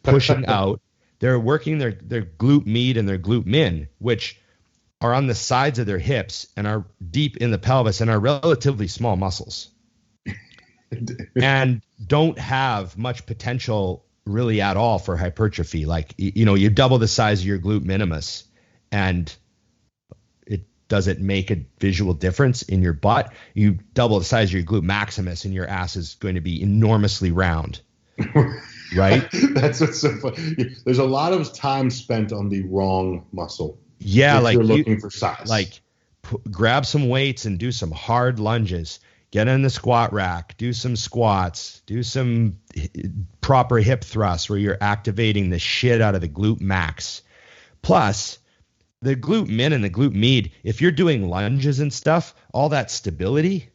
pushing out, they're working their glute med and their glute min, which are on the sides of their hips and are deep in the pelvis and are relatively small muscles. And don't have much potential really at all for hypertrophy. Like, you know, you double the size of your glute minimus and does it make a visual difference in your butt? You double the size of your glute maximus and your ass is going to be enormously round. Right? That's what's so funny. There's a lot of time spent on the wrong muscle. Yeah. Like you're looking for size. Like grab some weights and do some hard lunges. Get in the squat rack, do some squats, do some proper hip thrusts where you're activating the shit out of the glute max. Plus, the glute min and the glute med, if you're doing lunges and stuff, all that stability,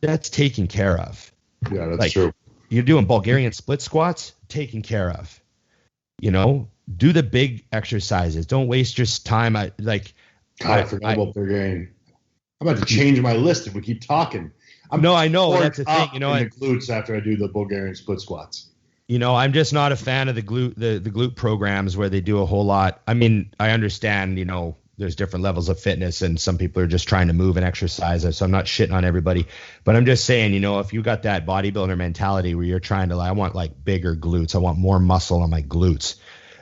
that's taken care of. Yeah, that's true. You're doing Bulgarian split squats, taken care of. You know, do the big exercises. Don't waste your time. I forgot about Bulgarian. I'm about to change my list if we keep talking. I know that's the thing. You know, the glutes after I do the Bulgarian split squats. You know, I'm just not a fan of the glute programs where they do a whole lot. I mean, I understand, you know, there's different levels of fitness and some people are just trying to move and exercise. So I'm not shitting on everybody, but I'm just saying, you know, if you got that bodybuilder mentality where you're trying to, I want like bigger glutes, I want more muscle on my glutes.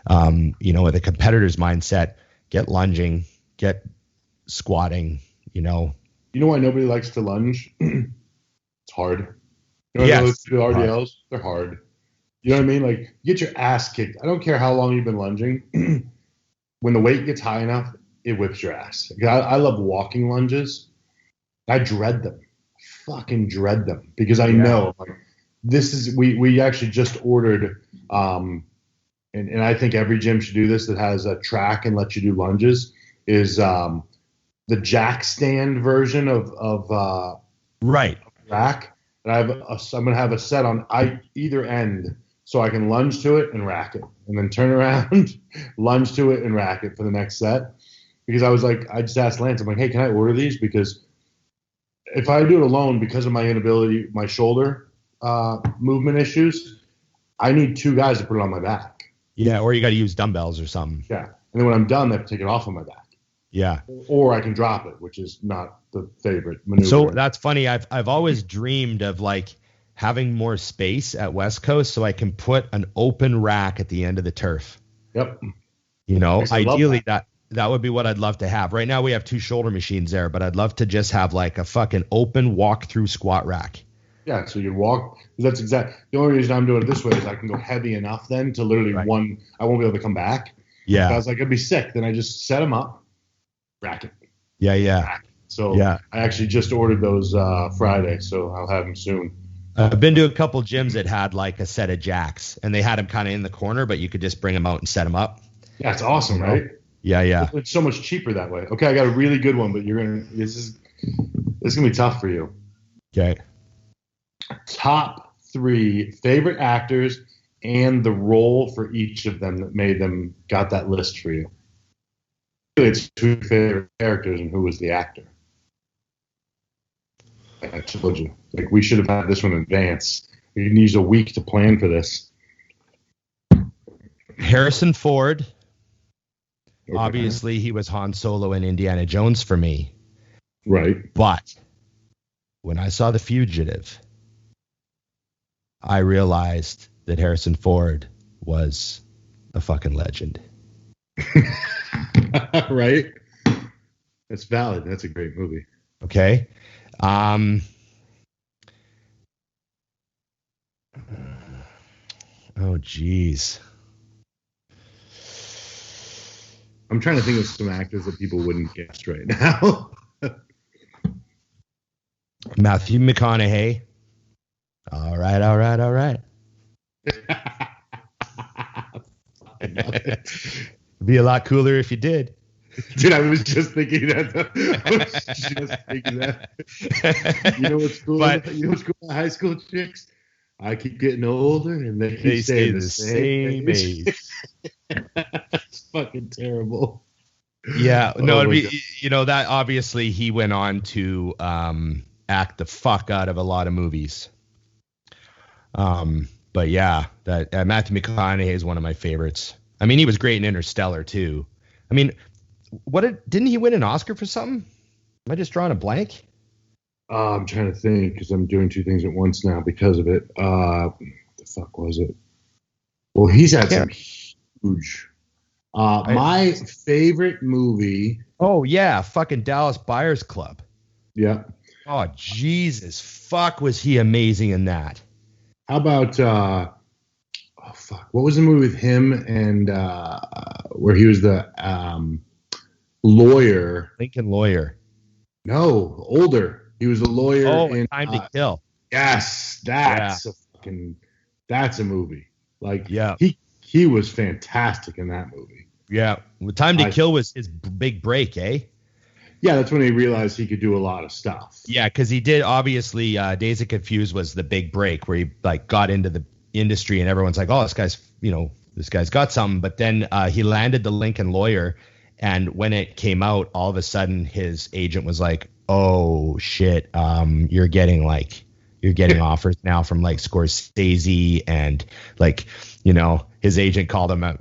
You know, with a competitor's mindset, get lunging, get squatting, you know. You know why nobody likes to lunge? It's hard. You know, yes, the RDLs, they're hard. You know what I mean? Like, you get your ass kicked. I don't care how long you've been lunging. When the weight gets high enough, it whips your ass. I love walking lunges. I dread them. Fucking dread them. Because I know, like, this is, we actually just ordered, and I think every gym should do this that has a track and lets you do lunges, is the jack stand version of rack. And I'm going to have a set on either end so I can lunge to it and rack it, and then turn around, lunge to it and rack it for the next set. Because I just asked Lance, I'm like, hey, can I order these? Because if I do it alone, because of my inability, my shoulder movement issues, I need 2 guys to put it on my back. Yeah, or you got to use dumbbells or something. Yeah, and then when I'm done, I have to take it off on my back. Yeah. Or I can drop it, which is not the favorite maneuver. So that's funny. I've always dreamed of like having more space at West Coast so I can put an open rack at the end of the turf. Yep. You know, ideally that would be what I'd love to have. Right now we have 2 shoulder machines there, but I'd love to just have like a fucking open walk-through squat rack. Yeah, so you walk. That's exactly the only reason I'm doing it this way is I can go heavy enough then to literally I won't be able to come back. Yeah. I was like, I'd be sick. Then I just set them up. Racket. Yeah. So I actually just ordered those Friday, so I'll have them soon. I've been to a couple gyms that had like a set of jacks, and they had them kind of in the corner, but you could just bring them out and set them up. That's awesome, right? Yeah, yeah. It's so much cheaper that way. Okay, I got a really good one, but this is gonna be tough for you. Okay. Top 3 favorite actors and the role for each of them that made them got that list for you. It's 2 favorite characters and who was the actor. I told you. Like, we should have had this one in advance. We didn't use a week to plan for this. Harrison Ford. Okay. Obviously, he was Han Solo in Indiana Jones for me. Right. But when I saw The Fugitive, I realized that Harrison Ford was a fucking legend. Right? That's valid. That's a great movie. Okay. Oh, geez. I'm trying to think of some actors that people wouldn't guess right now. Matthew McConaughey. All right. It'd be a lot cooler if you did. Dude, I was just thinking that. You know what's cool? You know what's cool about high school chicks? I keep getting older, and they stay the same age. It's fucking terrible. Yeah, no, it'd be, that obviously he went on to act the fuck out of a lot of movies. But yeah, that Matthew McConaughey is one of my favorites. I mean, he was great in Interstellar too. I mean, didn't he win an Oscar for something? Am I just drawing a blank? I'm trying to think because I'm doing 2 things at once now because of it. What the fuck was it? Well, he's had some huge. My favorite movie. Oh yeah, fucking Dallas Buyers Club. Yeah. Oh Jesus, fuck, was he amazing in that? How about what was the movie with him and where he was the lawyer? Lincoln Lawyer. No, older. He was a lawyer in Time to Kill. Yes, that's a movie. Like, yeah, he was fantastic in that movie. Yeah, Time to Kill was his big break, eh? Yeah, that's when he realized he could do a lot of stuff. Yeah, because he did, obviously, Dazed and Confused was the big break where he like got into the industry and everyone's like, oh, this guy's got something. But then he landed the Lincoln Lawyer, and when it came out, all of a sudden his agent was like, oh shit, you're getting offers now from like Scorsese, and like, his agent called him a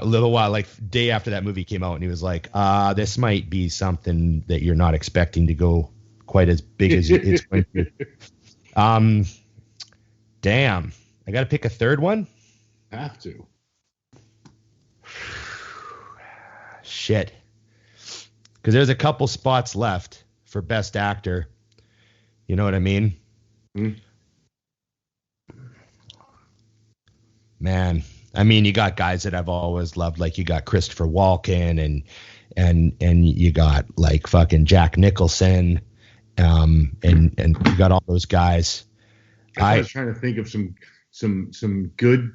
little while, like day after that movie came out, and he was like, this might be something that you're not expecting to go quite as big as it's going to. Damn, I got to pick a third one. Have to. Shit, because there's a couple spots left for best actor. You know what I mean? Mm. Man, I mean, you got guys that I've always loved, like you got Christopher Walken and you got like fucking Jack Nicholson, and you got all those guys. I was trying to think of some good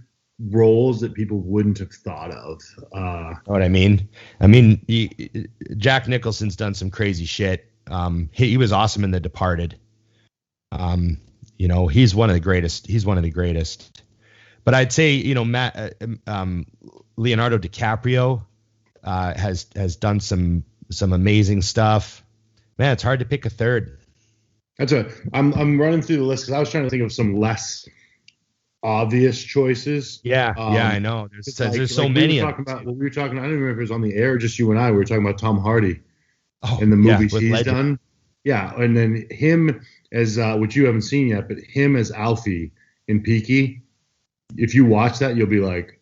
roles that people wouldn't have thought of. Know what I mean? I mean, Jack Nicholson's done some crazy shit. He was awesome in The Departed. He's one of the greatest. But I'd say, Leonardo DiCaprio has done some amazing stuff. Man, it's hard to pick a third. I'm running through the list because I was trying to think of some less obvious choices. Yeah, I know. There's so many. We were talking. I don't remember if it was on the air, or just you and I. We were talking about Tom Hardy and the movies he's Legend. Done. Yeah, and then him as which you haven't seen yet, but him as Alfie in Peaky. If you watch that, you'll be like,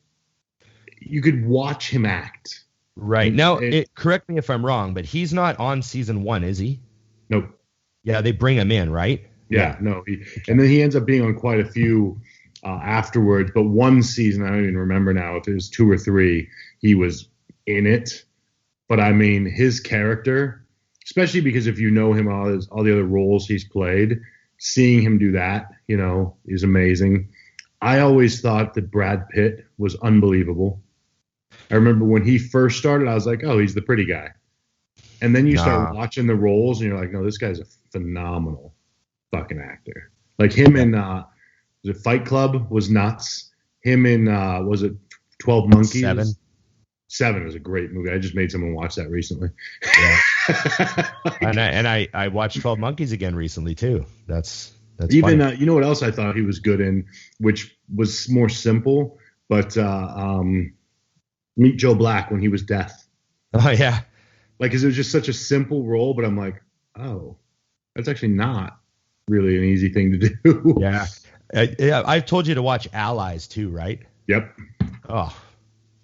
you could watch him act. Right. Now, correct me if I'm wrong, but he's not on season 1, is he? Nope. Yeah, they bring him in, right? Yeah, no. And then he ends up being on quite a few afterwards. But one season, I don't even remember now if it was 2 or 3, he was in it. But I mean, his character, especially because if you know him, all the other roles he's played, seeing him do that, is amazing. I always thought that Brad Pitt was unbelievable. I remember when he first started, I was like, oh, he's the pretty guy. And then you start watching the roles, and you're like, no, this guy's a phenomenal fucking actor. Like him in the Fight Club was nuts. Him in was it 12 Monkeys? Seven was a great movie. I just made someone watch that recently. Yeah. and I watched 12 Monkeys again recently too. That's even funny. You know what else I thought he was good in, which was more simple, but Meet Joe Black when he was deaf. Oh yeah. Like, 'cause it was just such a simple role, but I'm like, oh, that's actually not really an easy thing to do. Yeah. Yeah. I've told you to watch Allies too, right? Yep. Oh,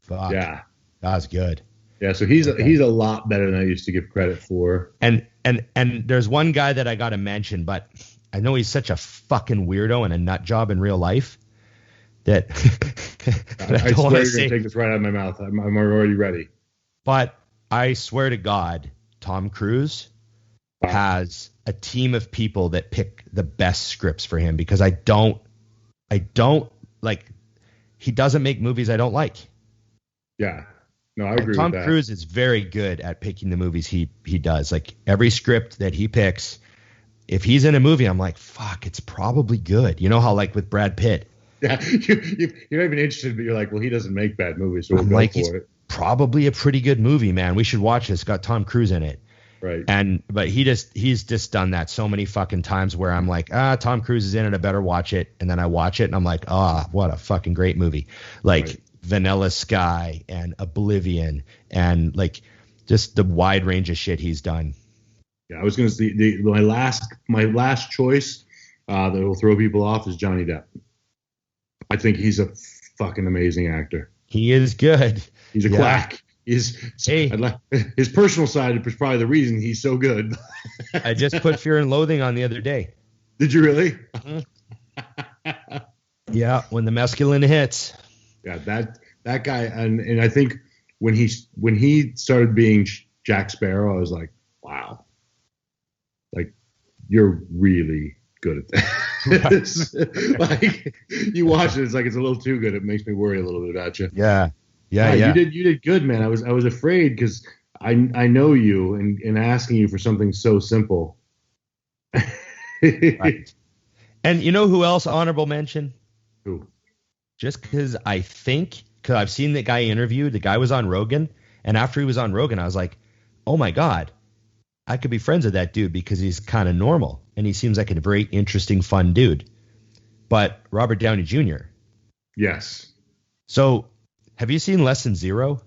fuck. Yeah. That was good. Yeah. So he's a lot better than I used to give credit for. And there's one guy that I got to mention, but I know he's such a fucking weirdo and a nut job in real life that I swear you're going to take this right out of my mouth. I'm already ready. But I swear to God, Tom Cruise has a team of people that pick the best scripts for him, because I don't like, he doesn't make movies I don't like. Yeah. No, I agree Tom with that. Cruise is very good at picking the movies he does. Like every script that he picks, if he's in a movie, I'm like, fuck, it's probably good. You know how like with Brad Pitt. Yeah, you're not even interested, but you're like, well, he doesn't make bad movies, so we'll go for it. Probably a pretty good movie, man. We should watch this. It's got Tom Cruise in it. Right. But he's just done that so many fucking times where I'm like, Tom Cruise is in it, I better watch it. And then I watch it and I'm like, what a fucking great movie. Like Right. Vanilla Sky and Oblivion and like just the wide range of shit he's done. Yeah, I was going to say my last choice that will throw people off is Johnny Depp. I think he's a fucking amazing actor. He is good. He's a quack. His personal side is probably the reason he's so good. I just put Fear and Loathing on the other day. Did you really? Yeah, when the masculine hits. Yeah, that guy, and I think when he started being Jack Sparrow, I was like, wow, like you're really good at that. Like you watch it, it's like it's a little too good. It makes me worry a little bit about you. Yeah. You did good, man. I was afraid because I know you and asking you for something so simple. Right. And you know who else honorable mention? Who? Just because I've seen the guy interviewed. The guy was on Rogan, and after he was on Rogan, I was like, oh my God, I could be friends with that dude because he's kind of normal and he seems like a very interesting, fun dude. But Robert Downey Jr. Yes. So have you seen Less Than Zero?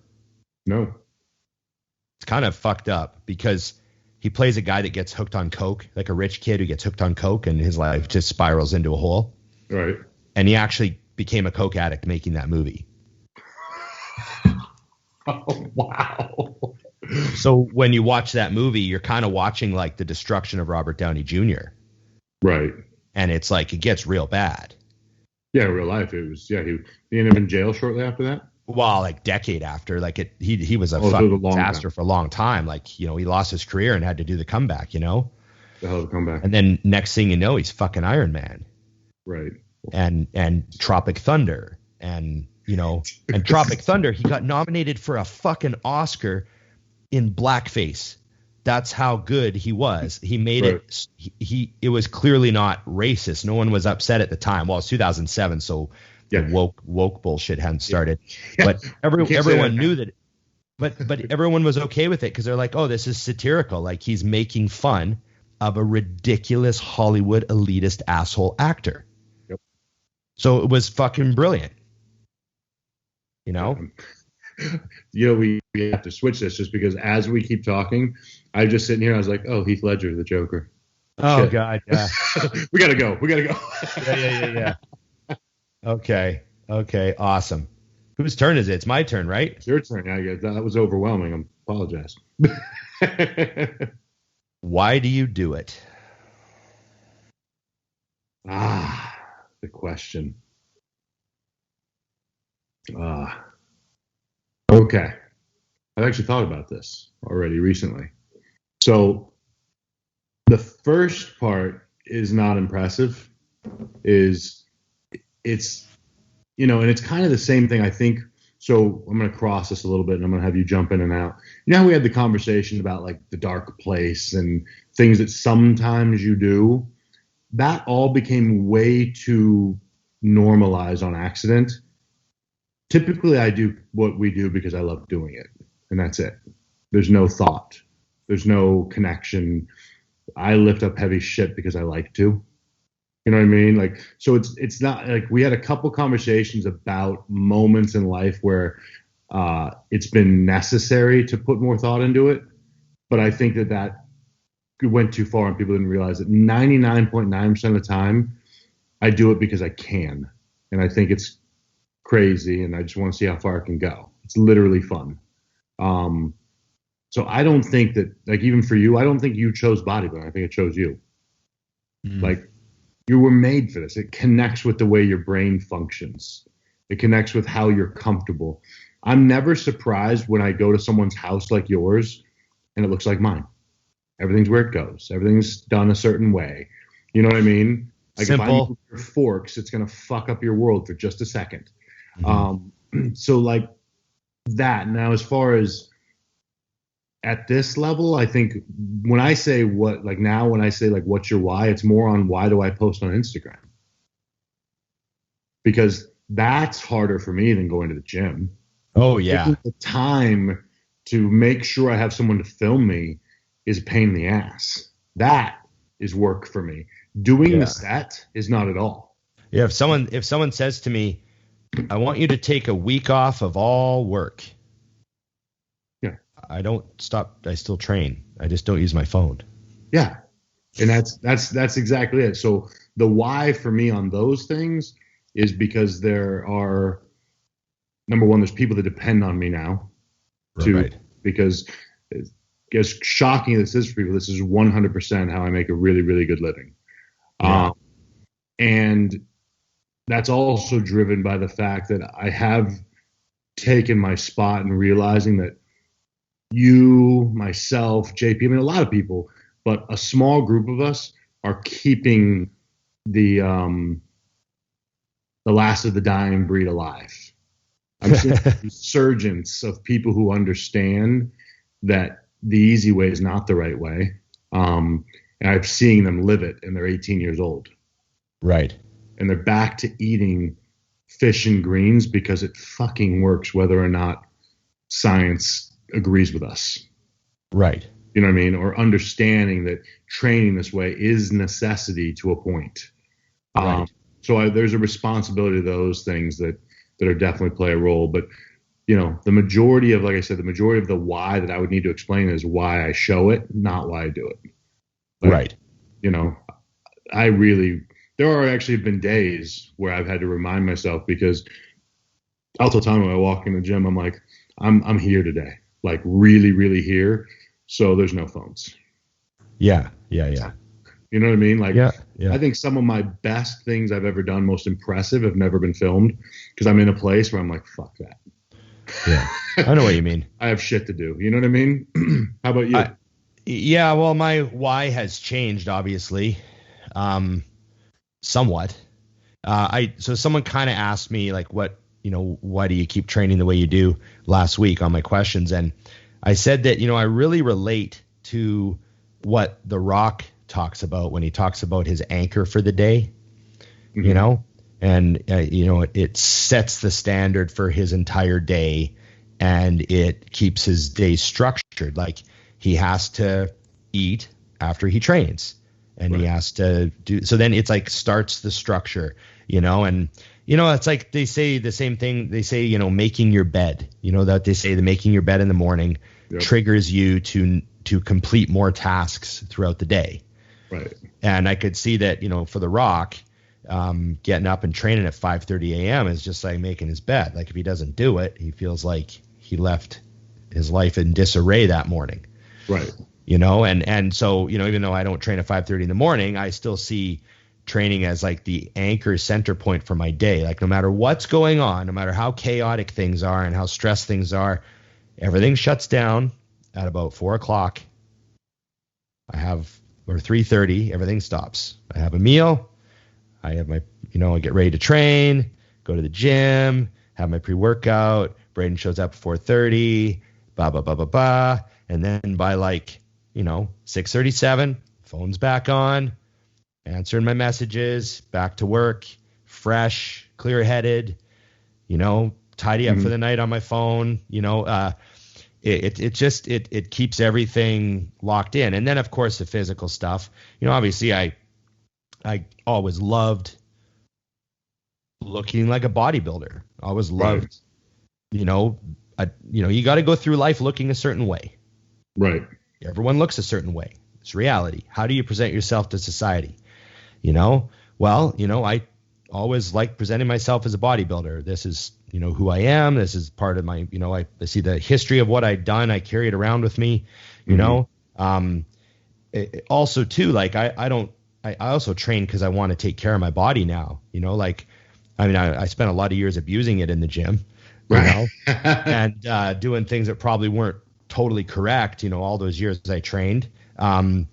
No. It's kind of fucked up because he plays a guy that gets hooked on coke, like a rich kid who gets hooked on coke and his life just spirals into a hole. Right. And he actually became a coke addict making that movie. Oh, wow. So when you watch that movie, you're kind of watching like the destruction of Robert Downey Jr. Right. And it's like, it gets real bad. Yeah, in real life, it was, he ended up in jail shortly after that. Well, like decade after, like he was a fucking disaster for a long time. Like, he lost his career and had to do the comeback, The hell of a comeback. And then next thing you know, he's fucking Iron Man. Right. And Tropic Thunder and Tropic Thunder, he got nominated for a fucking Oscar in blackface. That's how good he was. He made it. It was clearly not racist. No one was upset at the time. Well, it's 2007, so the woke bullshit hadn't started. Yeah. But everyone knew that. But everyone was okay with it because they're like, oh, this is satirical. Like he's making fun of a ridiculous Hollywood elitist asshole actor. Yep. So it was fucking brilliant. We have to switch this just because as we keep talking, I'm just sitting here. I was like, oh, Heath Ledger, the Joker. Oh, shit. God, yeah. We gotta go. Yeah. Okay, awesome. Whose turn is it? It's my turn, right? It's your turn. Yeah, that was overwhelming. I apologize. Why do you do it? The question. Okay. I've actually thought about this already recently. So the first part is not impressive. It's, and it's kind of the same thing, I think. So I'm going to cross this a little bit and I'm going to have you jump in and out. You know how we had the conversation about like the dark place and things that sometimes you do? That all became way too normalized on accident. Typically I do what we do because I love doing it, and that's it. There's no thought. There's no connection. I lift up heavy shit because I like to. You know what I mean? Like, so it's not like we had a couple conversations about moments in life where it's been necessary to put more thought into it. But I think that went too far and people didn't realize that 99.9% of the time I do it because I can. And I think it's crazy and I just want to see how far it can go. It's literally fun. So I don't think that, like, even for you, I don't think you chose bodybuilding. I think it chose you. Like, you were made for this. It connects with the way your brain functions. It connects with how you're comfortable. I'm never surprised when I go to someone's house like yours and it looks like mine. Everything's where it goes. Everything's done a certain way. You know what I mean? Like, simple. If I move your forks, it's going to fuck up your world for just a second. So like that. Now, as far as at this level, I think when I say when I say like, what's your why, it's more on why do I post on Instagram? Because that's harder for me than going to the gym. Oh yeah. Taking the time to make sure I have someone to film me is a pain in the ass. That is work for me. Doing the set is not at all. Yeah. If someone says to me, I want you to take a week off of all work. Yeah. I don't stop. I still train. I just don't use my phone. Yeah. And that's exactly it. So the why for me on those things is because there are, number one, there's people that depend on me now. Right. Because as shocking as this is for people, this is 100% how I make a really, really good living. Yeah. And that's also driven by the fact that I have taken my spot and realizing that you, myself, JP, I mean, a lot of people, but a small group of us are keeping the last of the dying breed alive. I'm seeing a resurgence of people who understand that the easy way is not the right way. And I'm seeing them live it, and they're 18 years old. Right. And they're back to eating fish and greens because it fucking works, whether or not science agrees with us. Right. You know what I mean? Or understanding that training this way is necessity to a point. Right. So there's a responsibility to those things that are definitely play a role. But, the majority of, like I said, the majority of the why that I would need to explain is why I show it, not why I do it. But, right. There are actually been days where I've had to remind myself, because I'll tell Tom when I walk in the gym, I'm like, I'm here today, like really, really here. So there's no phones. Yeah. Yeah. Yeah. You know what I mean? Like, yeah. I think some of my best things I've ever done, most impressive, have never been filmed because I'm in a place where I'm like, fuck that. Yeah. I know what you mean. I have shit to do. You know what I mean? How about you? Yeah. Well, my why has changed, obviously. Somewhat. So someone kind of asked me like, why do you keep training the way you do last week on my questions? And I said that, I really relate to what The Rock talks about when he talks about his anchor for the day, and, it sets the standard for his entire day, and it keeps his day structured. Like, he has to eat after he trains. And right. He has to do, so then it's like starts the structure, and, it's like they say the same thing. They say, making your bed, that they say the making your bed in the morning triggers you to complete more tasks throughout the day. Right. And I could see that, for The Rock, getting up and training at 5:30 a.m. is just like making his bed. Like, if he doesn't do it, he feels like he left his life in disarray that morning. Right. And so, even though I don't train at 5:30 in the morning, I still see training as like the anchor center point for my day. Like, no matter what's going on, no matter how chaotic things are and how stressed things are, everything shuts down at about 4:00. I have or 3:30, everything stops. I have a meal. I have my, I get ready to train, go to the gym, have my pre-workout. Braden shows up at 4:30, blah, blah, blah, blah, blah. And then by 6:37, phone's back on, answering my messages, back to work, fresh, clear-headed, tidy up for the night on my phone, it keeps everything locked in. And then of course the physical stuff, obviously I always loved looking like a bodybuilder. I always loved, you got to go through life looking a certain way. Right. Everyone looks a certain way. It's reality. How do you present yourself to society? Well, I always like presenting myself as a bodybuilder. This is, who I am. This is part of my, I see the history of what I'd done. I carry it around with me, also too, I also train because I want to take care of my body now, I spent a lot of years abusing it in the gym, and doing things that probably weren't totally correct, all those years I trained. And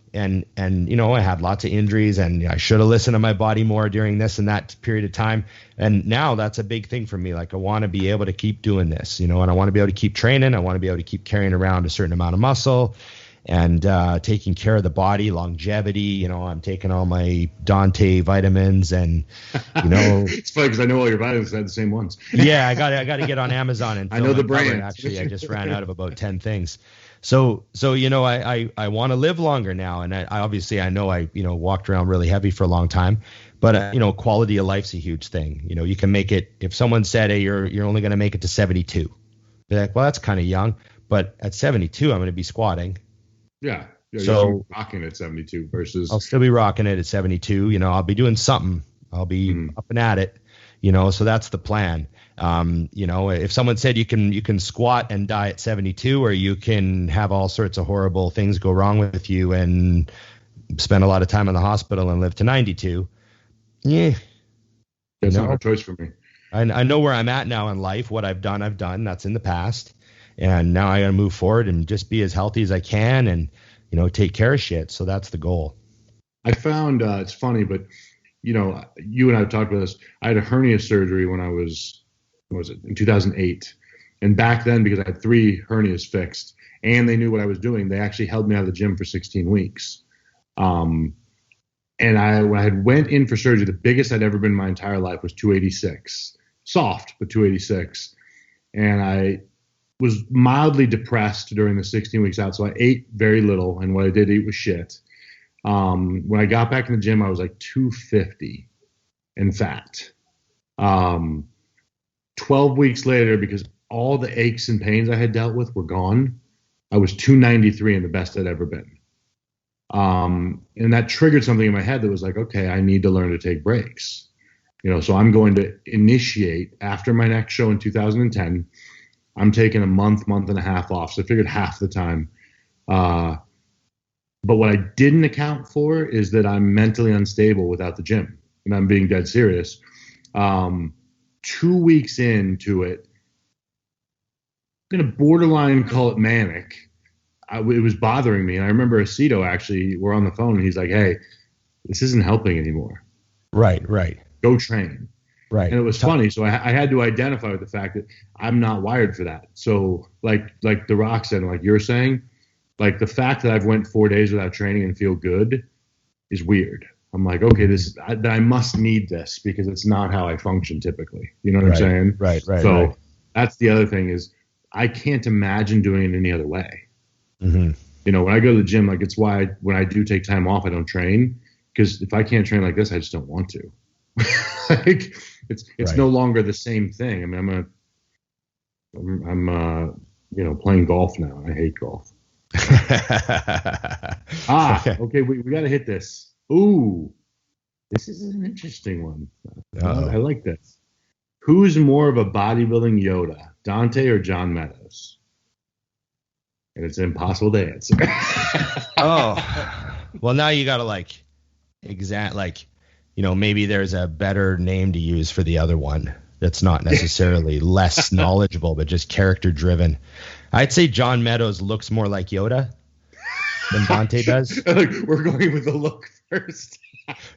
I had lots of injuries, and I should have listened to my body more during this and that period of time. And now that's a big thing for me. I want to be able to keep doing this, and I want to be able to keep training. I want to be able to keep carrying around a certain amount of muscle and taking care of the body, longevity. I'm taking all my Dante vitamins, and it's funny because I know all your vitamins have the same ones. Yeah, I got to get on Amazon and I know the brand. Actually, I just ran out of about 10 things. So I want to live longer now, and I obviously I know I walked around really heavy for a long time, but quality of life's a huge thing. You can make it. If someone said, hey, you're only going to make it to 72, be like, well, that's kind of young, but at 72 I'm going to be squatting. Yeah. So you're rocking at 72 versus. I'll still be rocking it at 72. I'll be doing something. I'll be up and at it. So that's the plan. If someone said you can squat and die at 72, or you can have all sorts of horrible things go wrong with you and spend a lot of time in the hospital and live to 92. Yeah. That's not a choice for me. I know where I'm at now in life. What I've done. That's in the past. And now I got to move forward and just be as healthy as I can and, take care of shit. So that's the goal. I found, it's funny, but you and I have talked about this. I had a hernia surgery when I was in 2008. And back then, because I had 3 hernias fixed and they knew what I was doing, they actually held me out of the gym for 16 weeks. And when I had went in for surgery, the biggest I'd ever been in my entire life was 286. Soft, but 286. And I was mildly depressed during the 16 weeks out. So I ate very little, and what I did eat was shit. When I got back in the gym, I was like 250 and fat. 12 weeks later, because all the aches and pains I had dealt with were gone, I was 293 and the best I'd ever been. And that triggered something in my head that was like, okay, I need to learn to take breaks. So I'm going to initiate after my next show in 2010. I'm taking a month and a half off. So I figured half the time. But what I didn't account for is that I'm mentally unstable without the gym. And I'm being dead serious. 2 weeks into it, I'm going to borderline call it manic. It was bothering me. And I remember Aceto actually, we're on the phone, and he's like, hey, this isn't helping anymore. Right. Go train. Right. And it was funny. So I had to identify with the fact that I'm not wired for that. So like The Rock said, and like you're saying, like the fact that I've went 4 days without training and feel good is weird. I'm like, okay, I must need this because it's not how I function typically. You know what I'm saying? Right. So that's the other thing is I can't imagine doing it any other way. Mm-hmm. When I go to the gym, like it's why when I do take time off, I don't train, because if I can't train like this, I just don't want to. Like it's no longer the same thing. I mean, I'm playing golf now. I hate golf. Okay, we got to hit this. Ooh, this is an interesting one. I like this. Who's more of a bodybuilding Yoda, Dante or John Meadows? And it's impossible to answer. Well, now you got to maybe there's a better name to use for the other one that's not necessarily less knowledgeable, but just character driven. I'd say John Meadows looks more like Yoda. than Dante does. Like, we're going with the look first.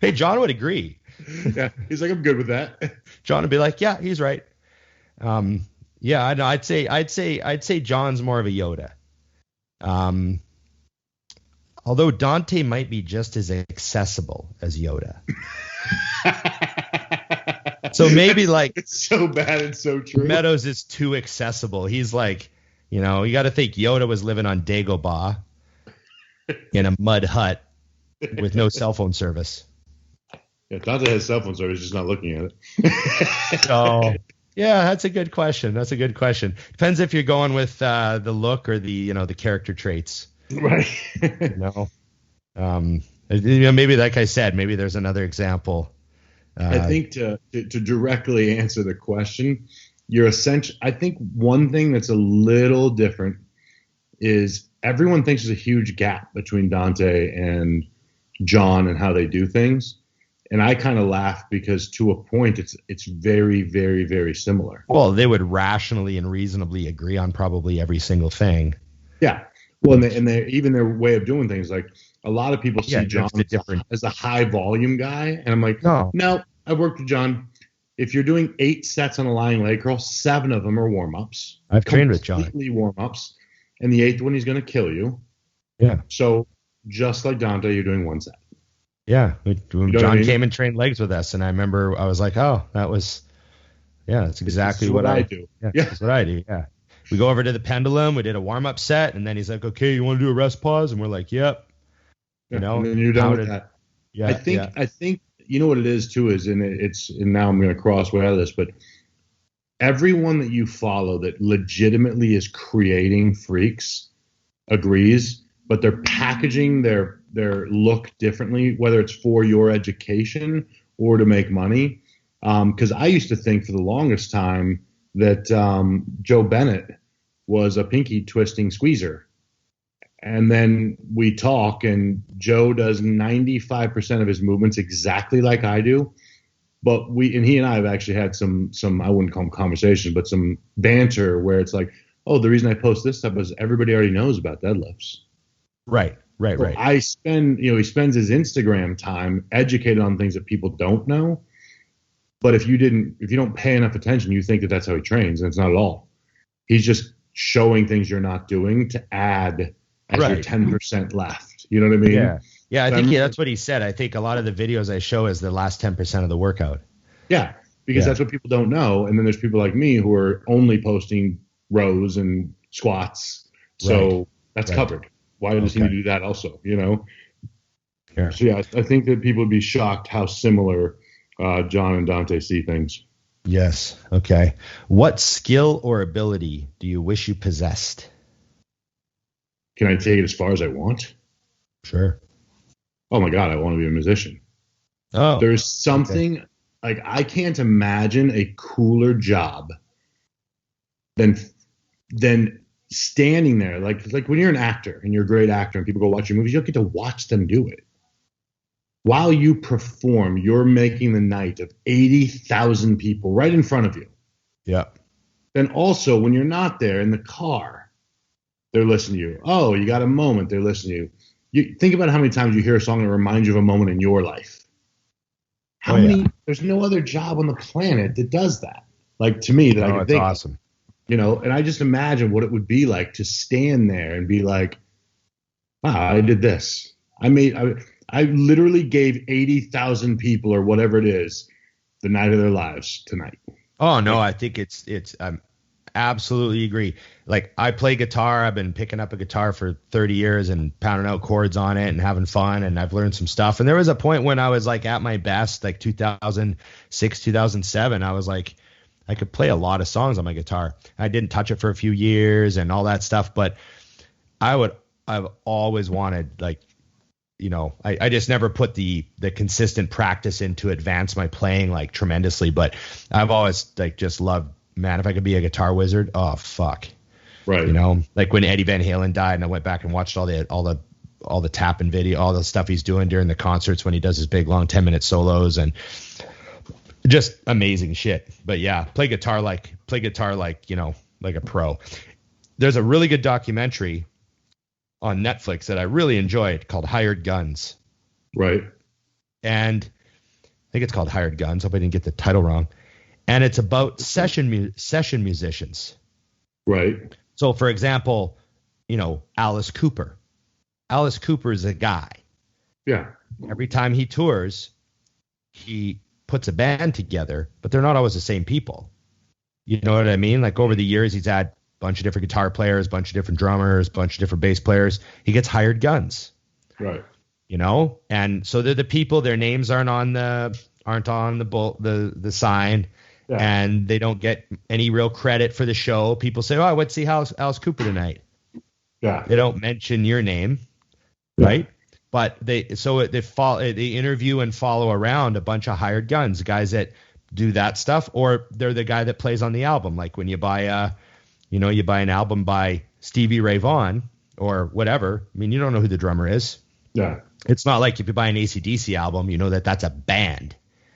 Hey, John would agree. Yeah, he's like, I'm good with that. John would be like, yeah, he's right. Yeah, I know. I'd say John's more of a Yoda. Although Dante might be just as accessible as Yoda. So maybe like it's so bad and so true. Meadows is too accessible. He's like, you got to think Yoda was living on Dagobah in a mud hut with no cell phone service. Yeah, Dante has cell phone service, just not looking at it. So yeah, that's a good question. Depends if you're going with the look or the the character traits. Right. Maybe like I said, maybe there's another example. I think to directly answer the question, I think one thing that's a little different is everyone thinks there's a huge gap between Dante and John and how they do things. And I kind of laugh because to a point, it's very, very, very similar. Well, they would rationally and reasonably agree on probably every single thing. Yeah. Well, and they even their way of doing things, like a lot of people see John as a high volume guy. And I'm like, no, I've worked with John. If you're doing 8 sets on a lying leg curl, 7 of them are warm-ups. I've trained with John. Completely warm-ups. And the 8th one, he's going to kill you. Yeah. So just like Dante, you're doing 1 set. Yeah. John came and trained legs with us. And I remember I was like, that's exactly what I do. Yeah, that's what I do. Yeah. We go over to the pendulum. We did a warm-up set. And then he's like, okay, you want to do a rest pause? And we're like, yep. And then you're done with that. Yeah. I think, you know what it is too is, and now I'm going to cross way out of this, but everyone that you follow that legitimately is creating freaks agrees, but they're packaging their look differently, whether it's for your education or to make money. Because I used to think for the longest time that Joe Bennett was a pinky twisting squeezer. And then we talk, and Joe does 95% of his movements exactly like I do. But he and I have actually had some I wouldn't call them conversations, but some banter where it's like, oh, the reason I post this stuff is everybody already knows about deadlifts. Right. He spends his Instagram time educated on things that people don't know. But if you don't pay enough attention, you think that that's how he trains, and it's not at all. He's just showing things you're not doing to add as your 10% left. You know what I mean? Yeah. I think that's what he said. I think a lot of the videos I show is the last 10% of the workout. Yeah, because that's what people don't know. And then there's people like me who are only posting rows and squats. So that's covered. Why does he need to do that also? Yeah. So yeah, I think that people would be shocked how similar John and Dante see things. Yes. Okay. What skill or ability do you wish you possessed? Can I take it as far as I want? Sure. Oh my God, I want to be a musician. Oh. There's something like I can't imagine a cooler job than standing there. Like when you're an actor and you're a great actor and people go watch your movies, you don't get to watch them do it. While you perform, you're making the night of 80,000 people right in front of you. Yeah. Then also when you're not there in the car, they're listening to you. Oh, you got a moment. They're listening to you. You think about how many times you hear a song that reminds you of a moment in your life. How many? There's no other job on the planet that does that. Like to me, that I can think. It's awesome. And I just imagine what it would be like to stand there and be like, wow, I did this. I literally gave 80,000 people or whatever it is the night of their lives tonight. Oh no, I think it's absolutely agree. Like I play guitar. I've been picking up a guitar for 30 years and pounding out chords on it and having fun. And I've learned some stuff. And there was a point when I was like at my best, like 2006, 2007, I was like, I could play a lot of songs on my guitar. I didn't touch it for a few years and all that stuff. But I've always wanted I just never put the consistent practice in to advance my playing like tremendously. But I've always just loved, man, if I could be a guitar wizard, oh fuck. Right. Like when Eddie Van Halen died and I went back and watched all the tapping video, all the stuff he's doing during the concerts when he does his big long 10-minute solos and just amazing shit. But yeah, play guitar like like a pro. There's a really good documentary on Netflix that I really enjoyed called Hired Guns. Right. And I think it's called Hired Guns. Hope I didn't get the title wrong. And it's about session musicians. Right. So, for example, Alice Cooper. Alice Cooper is a guy. Yeah. Every time he tours, he puts a band together, but they're not always the same people. You know what I mean? Like over the years, he's had a bunch of different guitar players, a bunch of different drummers, a bunch of different bass players. He gets hired guns. Right. And so they're the people. Their names aren't on the sign, and they don't get any real credit for the show. People say, "Oh, I went to see Alice Cooper tonight." Yeah. They don't mention your name, right? But they interview and follow around a bunch of hired guns, guys that do that stuff, or they're the guy that plays on the album. Like when you buy an album by Stevie Ray Vaughan or whatever. I mean, you don't know who the drummer is. Yeah. It's not like if you buy an AC/DC album, you know that's a band.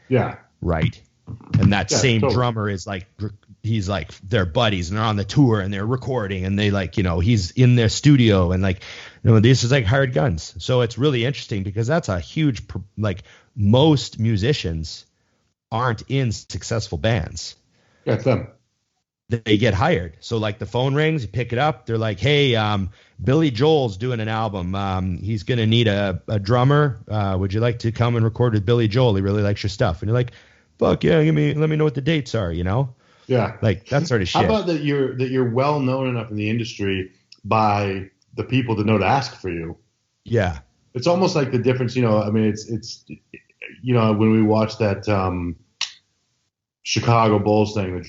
Yeah. Right. And that same totally. drummer is he's like their buddies, and they're on the tour and they're recording, and they he's in their studio, and this is like hired guns. So it's really interesting because that's a huge, most musicians aren't in successful bands. Yeah, it's them. They get hired. So the phone rings, you pick it up. They're like, "Hey, Billy Joel's doing an album. He's going to need a drummer. Would you like to come and record with Billy Joel? He really likes your stuff." And you're like, "Fuck yeah, let me know what the dates are, Yeah. Like that sort of shit. How about that you're well known enough in the industry by the people to know to ask for you? Yeah. It's almost like the difference, I mean, it's when we watched that Chicago Bulls thing,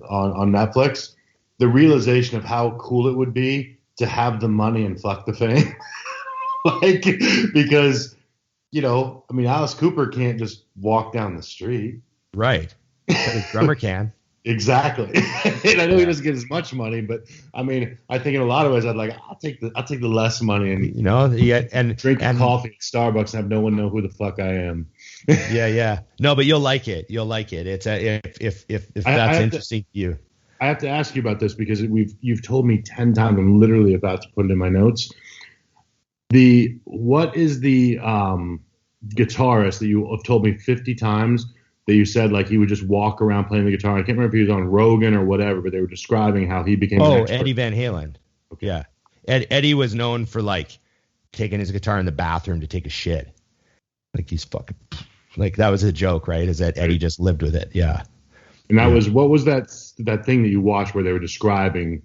on Netflix, the realization of how cool it would be to have the money and fuck the fame. Because, I mean, Alice Cooper can't just walk down the street. Right. But his drummer can. Exactly. And I know he doesn't get as much money, but I mean, I think in a lot of ways, I'll take the less money and drink coffee at Starbucks and have no one know who the fuck I am. Yeah. No, but you'll like it. It's if that's interesting to you. I have to ask you about this because you've told me 10 times. I'm literally about to put it in my notes. What is the guitarist that you have told me 50 times that you said he would just walk around playing the guitar? I can't remember if he was on Rogan or whatever, but they were describing how he became an expert. Eddie Van Halen. Okay. Yeah. Eddie was known for taking his guitar in the bathroom to take a shit. He's fucking that was a joke, right? Is that Eddie just lived with it. Yeah. And that was, what was that thing that you watched where they were describing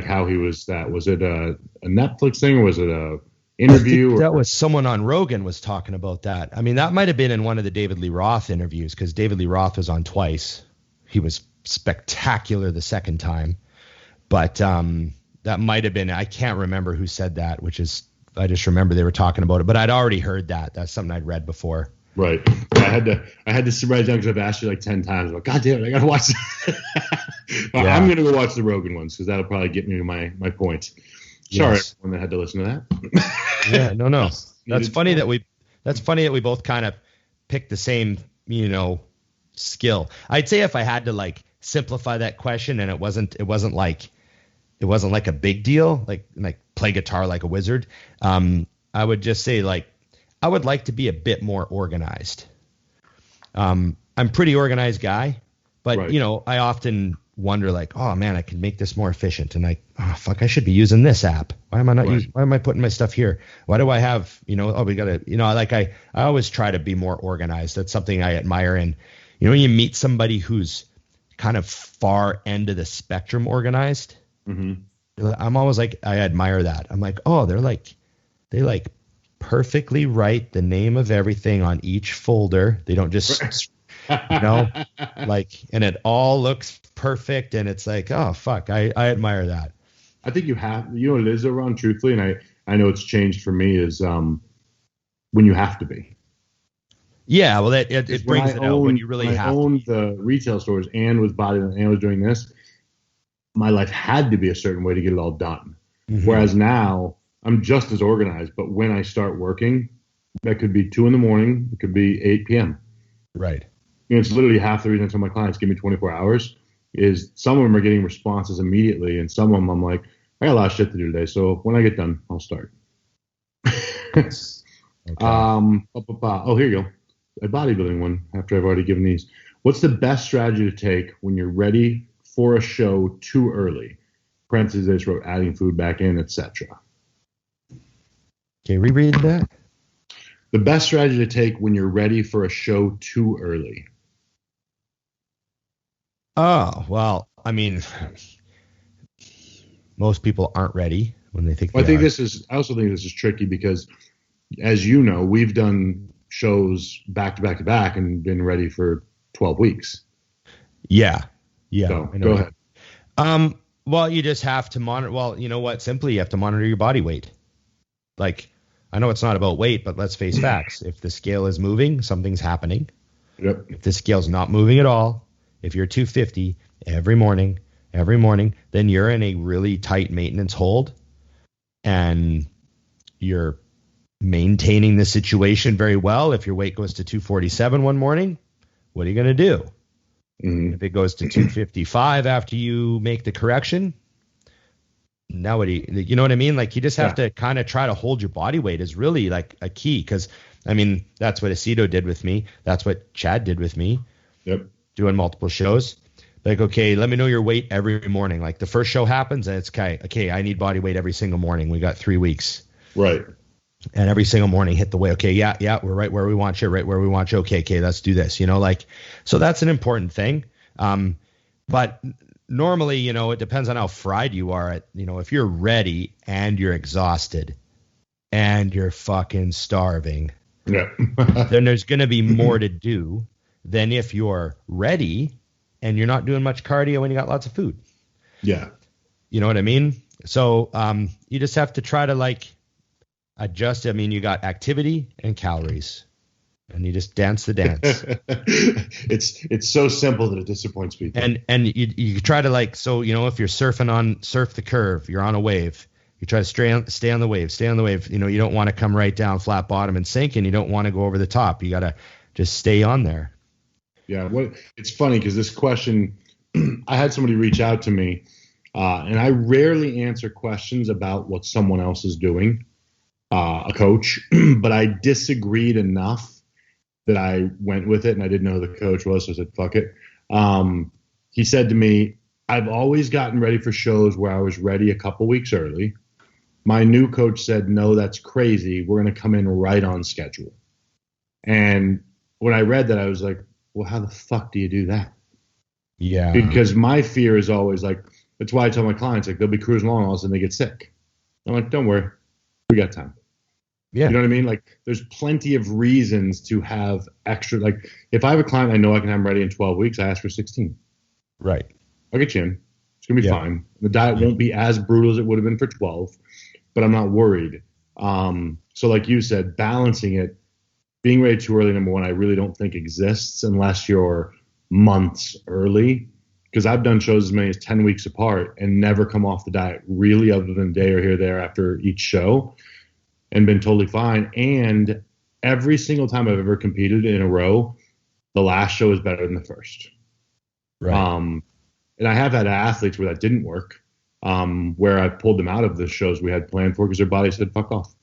how he was that? Was it a Netflix thing or was it a interview? That was someone on Rogan was talking about that. I mean, that might have been in one of the David Lee Roth interviews because David Lee Roth was on twice. He was spectacular the second time, but that might have been, I can't remember who said that, I just remember they were talking about it, but I'd already heard that. That's something I'd read before. Right. I had to write down because I've asked you 10 times. I'm God damn it, I gotta watch this. Yeah. I'm gonna go watch the Rogan ones because that'll probably get me to my point. Sorry, yes. Everyone that had to listen to that. Yeah, no. That's funny that we both kind of picked the same, skill. I'd say if I had to simplify that question and it wasn't like a big deal, like play guitar like a wizard. I would just say I would like to be a bit more organized. I'm a pretty organized guy, but right. I often wonder oh man, I can make this more efficient. And I should be using this app. Why am I not using, why am I putting my stuff here? Why do I have, we gotta, I always try to be more organized. That's something I admire. And, when you meet somebody who's kind of far end of the spectrum organized, mm-hmm. I'm always I admire that. I'm they perfectly write the name of everything on each folder. They don't just, and it all looks perfect. And it's oh, fuck. I admire that. I think you have, it is around truthfully. And I know it's changed for me is when you have to be. Yeah. Well, it brings it out when you really have to. When I owned the retail stores and was bodybuilding and was doing this, my life had to be a certain way to get it all done. Mm-hmm. Whereas now I'm just as organized, but when I start working, that could be 2 a.m, it could be 8 p.m. Right. It's literally half the reason I tell my clients, give me 24 hours, is some of them are getting responses immediately. And some of them I'm I got a lot of shit to do today, so when I get done, I'll start. Okay. Oh, here you go. A bodybuilding one after I've already given these. What's the best strategy to take when you're ready for a show too early? Parentheses, they just wrote adding food back in, etc. Okay, reread that. The best strategy to take when you're ready for a show too early. Oh, well, I mean, most people aren't ready when they think I they are. I also think this is tricky because, as you know, we've done shows back to back to back and been ready for 12 weeks. Yeah. So, go ahead. Well, you just have to monitor. Well, you know what? Simply, you have to monitor your body weight. Like, I know it's not about weight, but let's face facts. If the scale is moving, something's happening. Yep. If the scale's not moving at all, if you're 250 every morning, then you're in a really tight maintenance hold and you're maintaining the situation very well. If your weight goes to 247 one morning, what are you going to do? Mm-hmm. If it goes to 255 after you make the correction, now what do you know what I mean? Like, you just have to kind of try to hold your body weight is really like a key. Cause I mean, that's what Aceto did with me. That's what Chad did with me. Yep. Doing multiple shows. Like, okay, let me know your weight every morning. Like, the first show happens and it's okay, I need body weight every single morning. We got 3 weeks. Right. And every single morning hit the weight. Okay, yeah, we're right where we want you, Okay, let's do this. Like, so that's an important thing. But normally, it depends on how fried you are. If you're ready and you're exhausted and you're fucking starving, then there's going to be more to do than if you're ready and you're not doing much cardio and you got lots of food. Yeah. You know what I mean? So you just have to try to adjust. I mean, you got activity and calories, and you just dance the dance. It's so simple that it disappoints people. And you try to if you're surf the curve, you're on a wave. You try to stay on the wave. You don't want to come right down flat bottom and sink, and you don't want to go over the top. You got to just stay on there. Yeah. It's funny because this question, I had somebody reach out to me, and I rarely answer questions about what someone else is doing, a coach, but I disagreed enough that I went with it, and I didn't know who the coach was, so I said, fuck it. He said to me, I've always gotten ready for shows where I was ready a couple weeks early. My new coach said, no, that's crazy. We're going to come in right on schedule. And when I read that, I was like, well, how the fuck do you do that? Yeah. Because my fear is always that's why I tell my clients, they'll be cruising along, all of a sudden they get sick. I'm like, don't worry, we got time. Yeah. You know what I mean? There's plenty of reasons to have extra. If I have a client I know I can have them ready in 12 weeks, I ask for 16. Right. I'll get you in. It's going to be fine. The diet won't be as brutal as it would have been for 12, but I'm not worried. So like you said, balancing it, being ready too early, number one, I really don't think exists unless you're months early. Because I've done shows as many as 10 weeks apart and never come off the diet really other than a day or here or there after each show and been totally fine. And every single time I've ever competed in a row, the last show is better than the first. Right. And I have had athletes where that didn't work, where I pulled them out of the shows we had planned for because their body said, fuck off.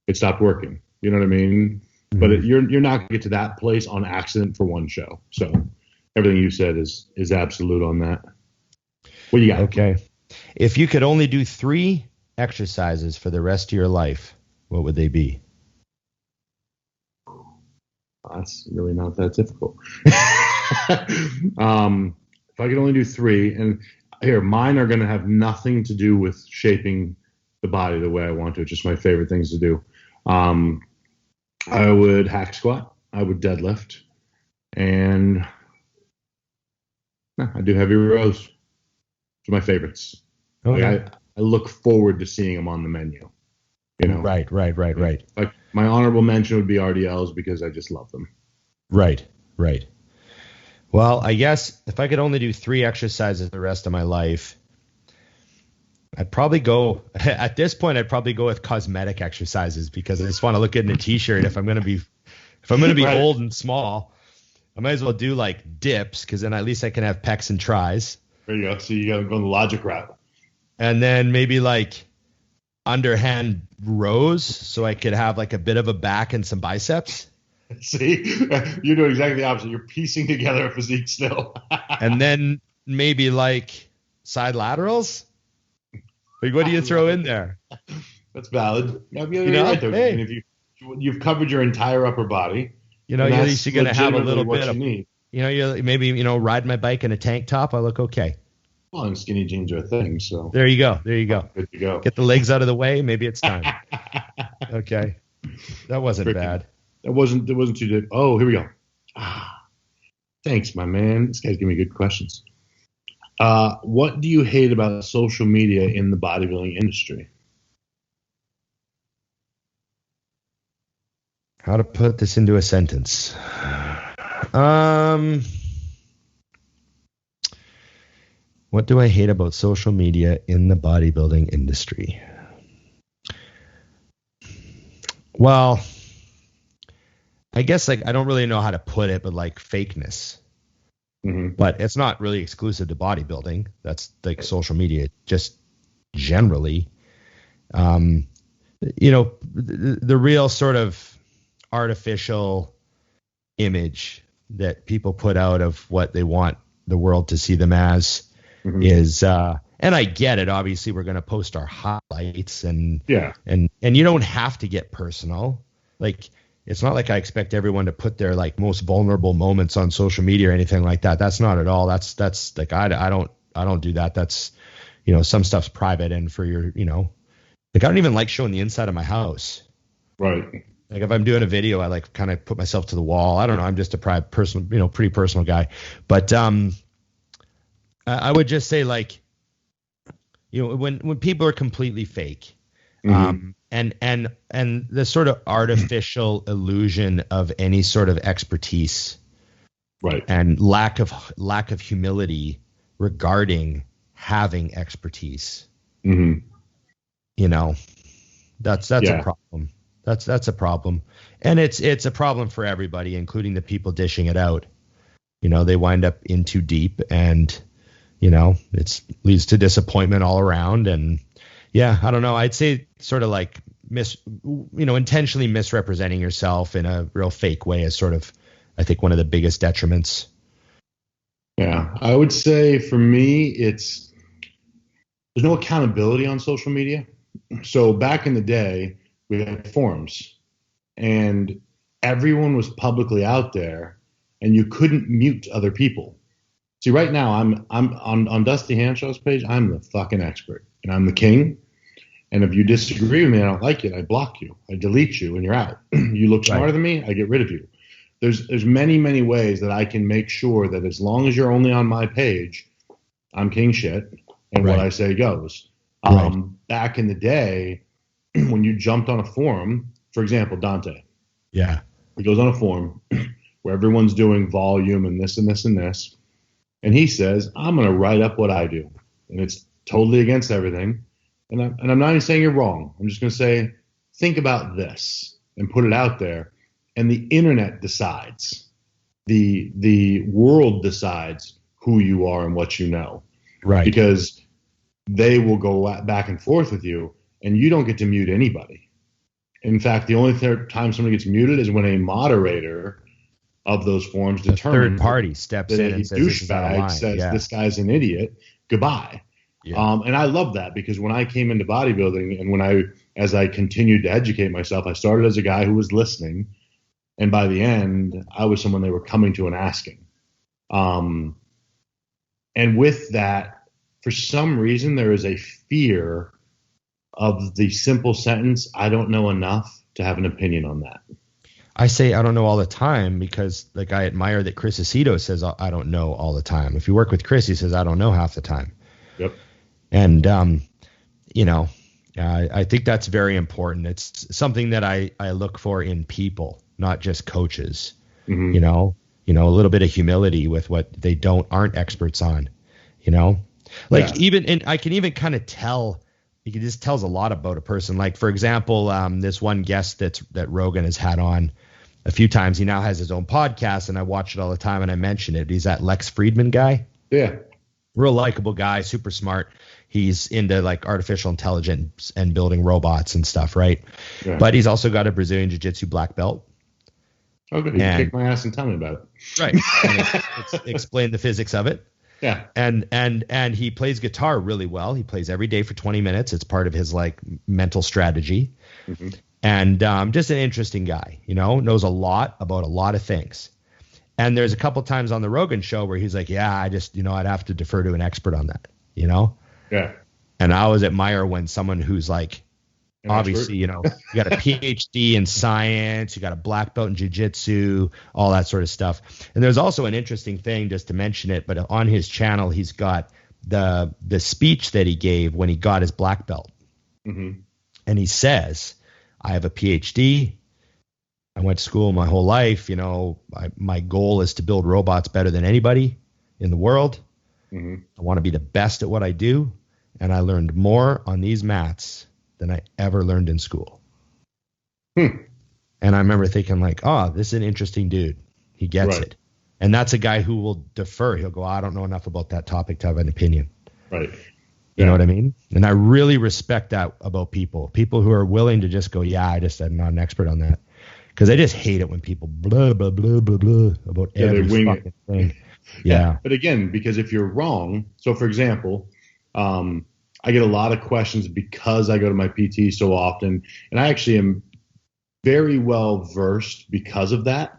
It stopped working. You know what I mean? Mm-hmm. But you're not going to get to that place on accident for one show. So everything you said is absolute on that. What do you got? Okay. If you could only do 3 exercises for the rest of your life, what would they be? That's really not that difficult. If I could only do 3, and here, mine are going to have nothing to do with shaping the body the way I want to. It's just my favorite things to do. I would hack squat. I would deadlift. And I do heavy rows. Those are my favorites. Okay. I look forward to seeing them on the menu. Right. Like my honorable mention would be RDLs because I just love them. Right. Well, I guess if I could only do 3 exercises the rest of my life, I'd probably go at this point. I'd probably go with cosmetic exercises because I just want to look good in a t-shirt. If I'm gonna be right. Old and small, I might as well do dips because then at least I can have pecs and tries. There you go. So you got to go the logic route. and then maybe like underhand rows so I could have like a bit of a back and some biceps. See, you're doing exactly the opposite. You're piecing together a physique still. And then maybe like side laterals. Like, what do you throw in there? That's valid. You're right though. Hey. I mean, if you've covered your entire upper body, at least you're going to have a little bit of, need. Maybe ride my bike in a tank top. I look okay. Well, and skinny jeans are a thing, so. There you go. Good to go. Get the legs out of the way. Maybe it's time. Okay. That wasn't bad. That wasn't too deep. Oh, here we go. Thanks, my man. This guy's giving me good questions. What do you hate about social media in the bodybuilding industry? How to put this into a sentence? What do I hate about social media in the bodybuilding industry? Well, I guess like I don't really know how to put it, but like fakeness. Mm-hmm. But it's not really exclusive to bodybuilding. That's like social media, just generally. The real sort of artificial image that people put out of what they want the world to see them as is, and I get it. Obviously, we're going to post our highlights and you don't have to get personal. Like, it's not like I expect everyone to put their like most vulnerable moments on social media or anything like that. That's not at all. That's like, I don't do that. That's, some stuff's private and for your, like, I don't even like showing the inside of my house. Right. Like if I'm doing a video, I like kind of put myself to the wall. I don't know. I'm just a private personal, pretty personal guy. But I would just say like, when people are completely fake, and the sort of artificial illusion of any sort of expertise, right, and lack of humility regarding having expertise, that's a problem. That's a problem. And it's a problem for everybody, including the people dishing it out. They wind up in too deep and, it leads to disappointment all around. And yeah, I don't know. I'd say sort of like intentionally misrepresenting yourself in a real fake way is sort of, I think, one of the biggest detriments. Yeah, I would say for me, there's no accountability on social media. So back in the day, we had forums and everyone was publicly out there and you couldn't mute other people. See, right now I'm on Dusty Hanshaw's page. I'm the fucking expert and I'm the king. And if you disagree with me, I don't like it. I block you. I delete you and you're out. You look smarter than me, I get rid of you. There's many, many ways that I can make sure that as long as you're only on my page, I'm king shit and what I say goes. Back in the day, when you jumped on a forum, for example, Dante. Yeah. He goes on a forum where everyone's doing volume and this and this and this. And he says, I'm going to write up what I do. And it's totally against everything. And I'm not even saying you're wrong. I'm just going to say, think about this and put it out there. And the internet decides. The world decides who you are and what you know. Right. Because they will go back and forth with you. And you don't get to mute anybody. In fact, the only time somebody gets muted is when a moderator of those forums determines third party steps in and says, douchebag says this guy's an idiot. Goodbye. Yeah. And I love that because when I came into bodybuilding and as I continued to educate myself, I started as a guy who was listening, and by the end, I was someone they were coming to and asking. And with that, for some reason, there is a fear of the simple sentence, I don't know enough to have an opinion on that. I say I don't know all the time because like I admire that Chris Aceto says I don't know all the time. If you work with Chris, he says I don't know half the time. Yep. And I think that's very important. It's something that I look for in people, not just coaches. Mm-hmm. A little bit of humility with what they aren't experts on. Even and I can even kind of tell. It just tells a lot about a person. Like, for example, this one guest that Rogan has had on a few times. He now has his own podcast, and I watch it all the time, and I mention it. He's that Lex Friedman guy. Yeah. Real likable guy, super smart. He's into like artificial intelligence and building robots and stuff, right? Yeah. But he's also got a Brazilian Jiu-Jitsu black belt. Okay, you kick my ass and tell me about it. Right. And explain the physics of it. Yeah. And he plays guitar really well. He plays every day for 20 minutes. It's part of his like mental strategy. Mm-hmm. And just an interesting guy, knows a lot about a lot of things. And there's a couple times on the Rogan show where he's like, yeah, I just, I'd have to defer to an expert on that, Yeah. And I always admire when someone who's like, obviously, you got a PhD in science, you got a black belt in jiu-jitsu, all that sort of stuff. And there's also an interesting thing, just to mention it, but on his channel, he's got the speech that he gave when he got his black belt. Mm-hmm. And he says, I have a PhD. I went to school my whole life. My goal is to build robots better than anybody in the world. Mm-hmm. I want to be the best at what I do. And I learned more on these mats than I ever learned in school. And I remember thinking like, oh, this is an interesting dude. He gets it. And that's a guy who will defer. He'll go, I don't know enough about that topic to have an opinion. Right. You know what I mean? And I really respect that about people who are willing to just go, yeah, I'm not an expert on that. Because I just hate it when people blah, blah, blah, blah, blah about every fucking thing. Yeah. But again, because if you're wrong, so for example, I get a lot of questions because I go to my PT so often, and I actually am very well versed because of that.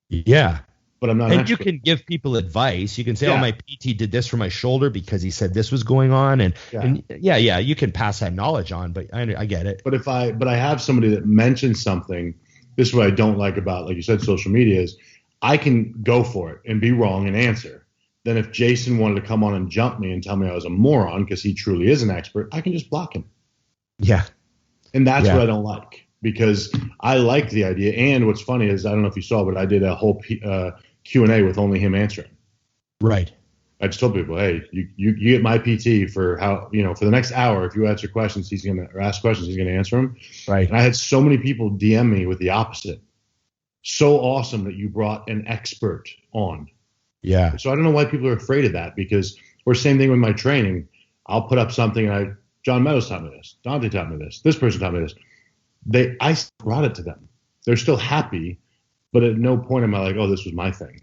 Yeah. But I'm not an expert. You can give people advice. You can say, oh, my PT did this for my shoulder because he said this was going on. And you can pass that knowledge on, but I get it. But I have somebody that mentions something. This is what I don't like about, like you said, social media is I can go for it and be wrong and answer. Then if Jason wanted to come on and jump me and tell me I was a moron because he truly is an expert, I can just block him. Yeah. And that's what I don't like, because I like the idea. And what's funny is, I don't know if you saw, but I did a whole Q&A with only him answering. Right. I just told people, hey, you get my PT for for the next hour. If you answer questions, ask questions, he's going to answer them. Right. And I had so many people DM me with the opposite. So awesome that you brought an expert on. Yeah. So I don't know why people are afraid of that, or same thing with my training. I'll put up something and John Meadows taught me this. Dante taught me this. This person taught me this. I brought it to them. They're still happy, but at no point am I like, oh, this was my thing.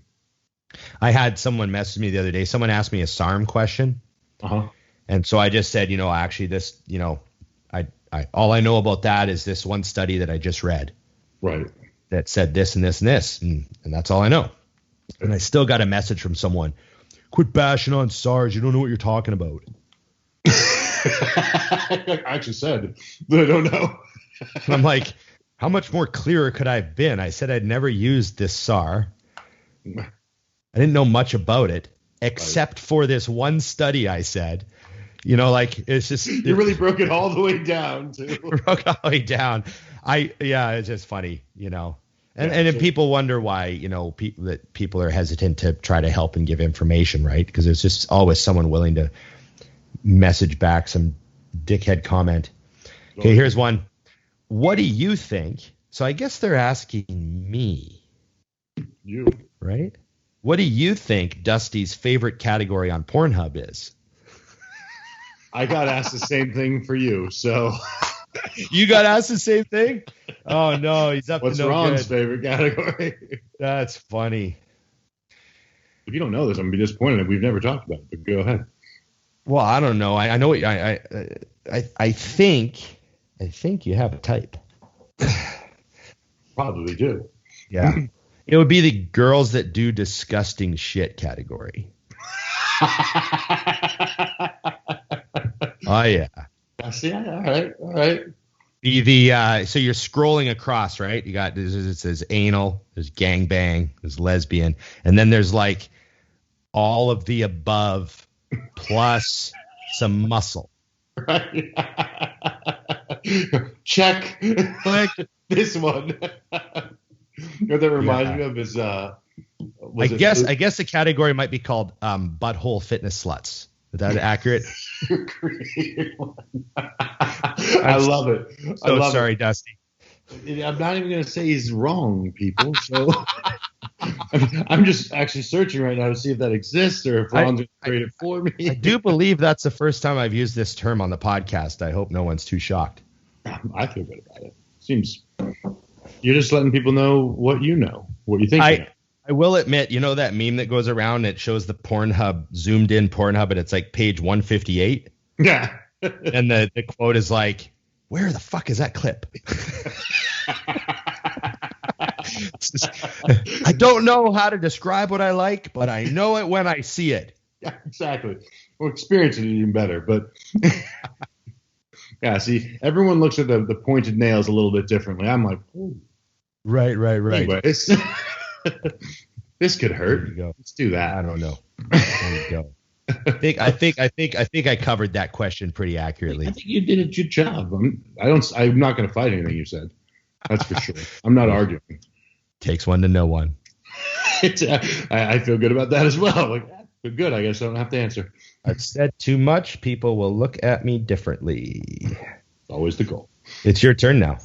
I had someone message me the other day. Someone asked me a SARM question. Uh-huh. And so I just said, actually this, I all I know about that is this one study that I just read. Right. That said this and this and this. And that's all I know. And I still got a message from someone, quit bashing on SARS. You don't know what you're talking about. I actually said that I don't know. I'm like, how much more clearer could I have been? I said I'd never used this SAR. I didn't know much about it except for this one study I said. It's just. You really broke it all the way down, too. Broke all the way down. It's just funny, And then people wonder why, that people are hesitant to try to help and give information, right? Because there's just always someone willing to message back some dickhead comment. Okay, here's one. What do you think? So I guess they're asking me. You. Right? What do you think Dusty's favorite category on Pornhub is? I got asked the same thing for you, so. You got asked the same thing? Oh, no, he's up What's to no Ron's good. favorite category? That's funny. If you don't know this, I'm going to be disappointed if we've never talked about it, but go ahead. Well, I don't know. I know what I think you have a type. Probably do. Yeah. It would be the girls that do disgusting shit category. Oh, yeah. See, all right. So you're scrolling across, right? You got it says anal, there's gangbang, there's lesbian, and then there's like all of the above plus some muscle. Right. Check. Click. This one. You know what that reminds me of is I guess the category might be called butthole fitness sluts. Is that accurate? I love it. Sorry, Dusty. I'm not even going to say he's wrong, people. So I'm just actually searching right now to see if that exists or if Ron's going to create it for me. I do believe that's the first time I've used this term on the podcast. I hope no one's too shocked. I feel good about it. Seems you're just letting people know what you know, what you think. I will admit, you know that meme that goes around? It shows the Pornhub, zoomed in Pornhub, and it's like page 158. Yeah. And the quote is like, where the fuck is that clip? I don't know how to describe what I like, but I know it when I see it. Yeah, exactly. We'll experience it even better. But yeah, see, everyone looks at the pointed nails a little bit differently. I'm like, ooh. Right. Anyways, this could hurt. Let's do that. I don't know. There you go. I think I covered that question pretty accurately. I think you did a good job. I'm not going to fight anything you said. That's for sure. I'm not arguing. Takes one to know one. I feel good about that as well. Like, but good. I guess I don't have to answer. I've said too much. People will look at me differently. Always the goal. It's your turn now.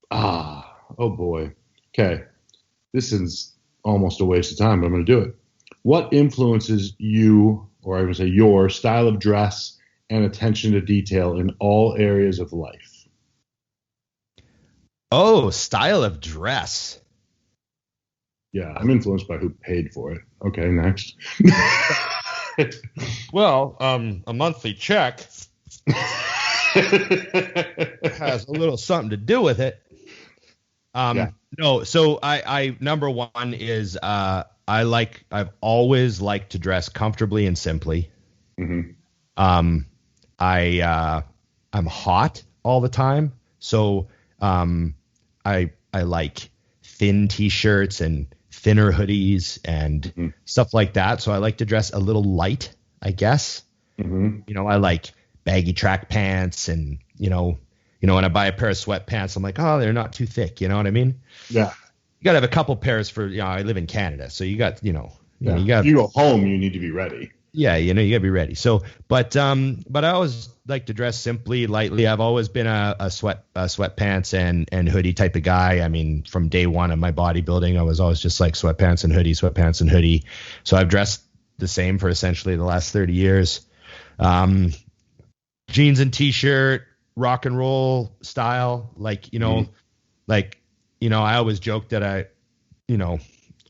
Oh boy. Okay. This is almost a waste of time, but I'm going to do it. What influences you, or I would say your style of dress and attention to detail in all areas of life? Oh, style of dress. Yeah, I'm influenced by who paid for it. Okay, next. Well, a monthly check has a little something to do with it. No, so I number one is I've always liked to dress comfortably and simply. Mm-hmm. I'm hot all the time, so I like thin t-shirts and thinner hoodies and stuff like that. So I like to dress a little light, I guess. Mm-hmm. You know, I like baggy track pants and, you know, when I buy a pair of sweatpants, I'm like, oh, they're not too thick. You know what I mean? Yeah. You got to have a couple pairs for, I live in Canada. So you got, you go home, you need to be ready. Yeah. You got to be ready. So, but I always like to dress simply, lightly. I've always been a sweatpants and hoodie type of guy. I mean, from day one of my bodybuilding, I was always just like sweatpants and hoodie. So I've dressed the same for essentially the last 30 years. Jeans and t-shirt, rock and roll style. I always joke that I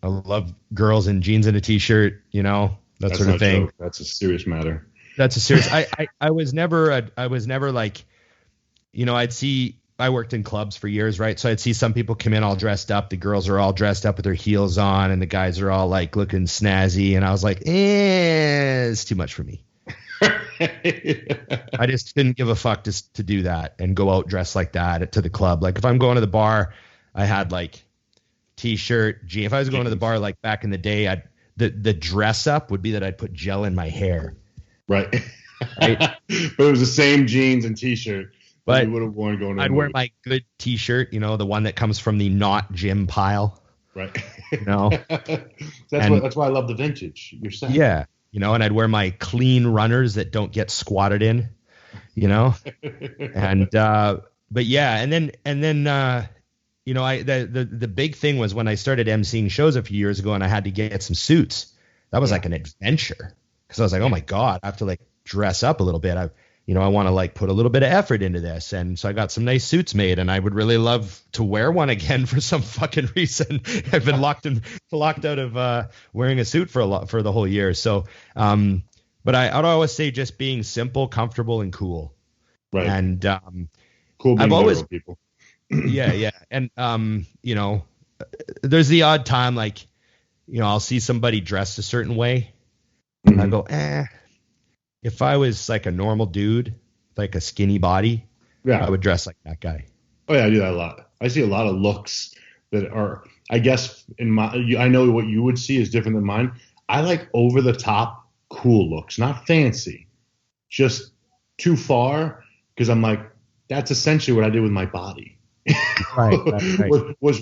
love girls in jeans and a t-shirt, that sort of thing. Joke. That's a serious matter. That's a serious. I was never like, I worked in clubs for years, right? So I'd see some people come in all dressed up. The girls are all dressed up with their heels on, and the guys are all like looking snazzy. And I was like, it's too much for me. I just didn't give a fuck to do that and go out dressed like that to the club. Like if I'm going to the bar, I had like t-shirt, jeans. If I was going to the bar like back in the day, the dress up would be that I'd put gel in my hair. Right. But it was the same jeans and t-shirt but you would have worn going to I'd wear my good t-shirt, the one that comes from the not gym pile. Right. That's why I love the vintage. You're saying. Yeah. And I'd wear my clean runners that don't get squatted in, and, but yeah. And then, the big thing was when I started emceeing shows a few years ago and I had to get some suits. That was like an adventure because I was like, oh my God, I have to like dress up a little bit. I want to like put a little bit of effort into this. And so I got some nice suits made and I would really love to wear one again for some fucking reason. I've been locked out of wearing a suit for the whole year. So, but I'd always say just being simple, comfortable and cool. Right. And, cool. I've always people. Yeah. And, there's the odd time, like, I'll see somebody dressed a certain way. Mm-hmm. I go, if I was like a normal dude, like a skinny body, I would dress like that guy. Oh yeah, I do that a lot. I see a lot of looks that are, I guess I know what you would see is different than mine. I like over the top cool looks, not fancy, just too far. Cause I'm like, that's essentially what I did with my body. Right.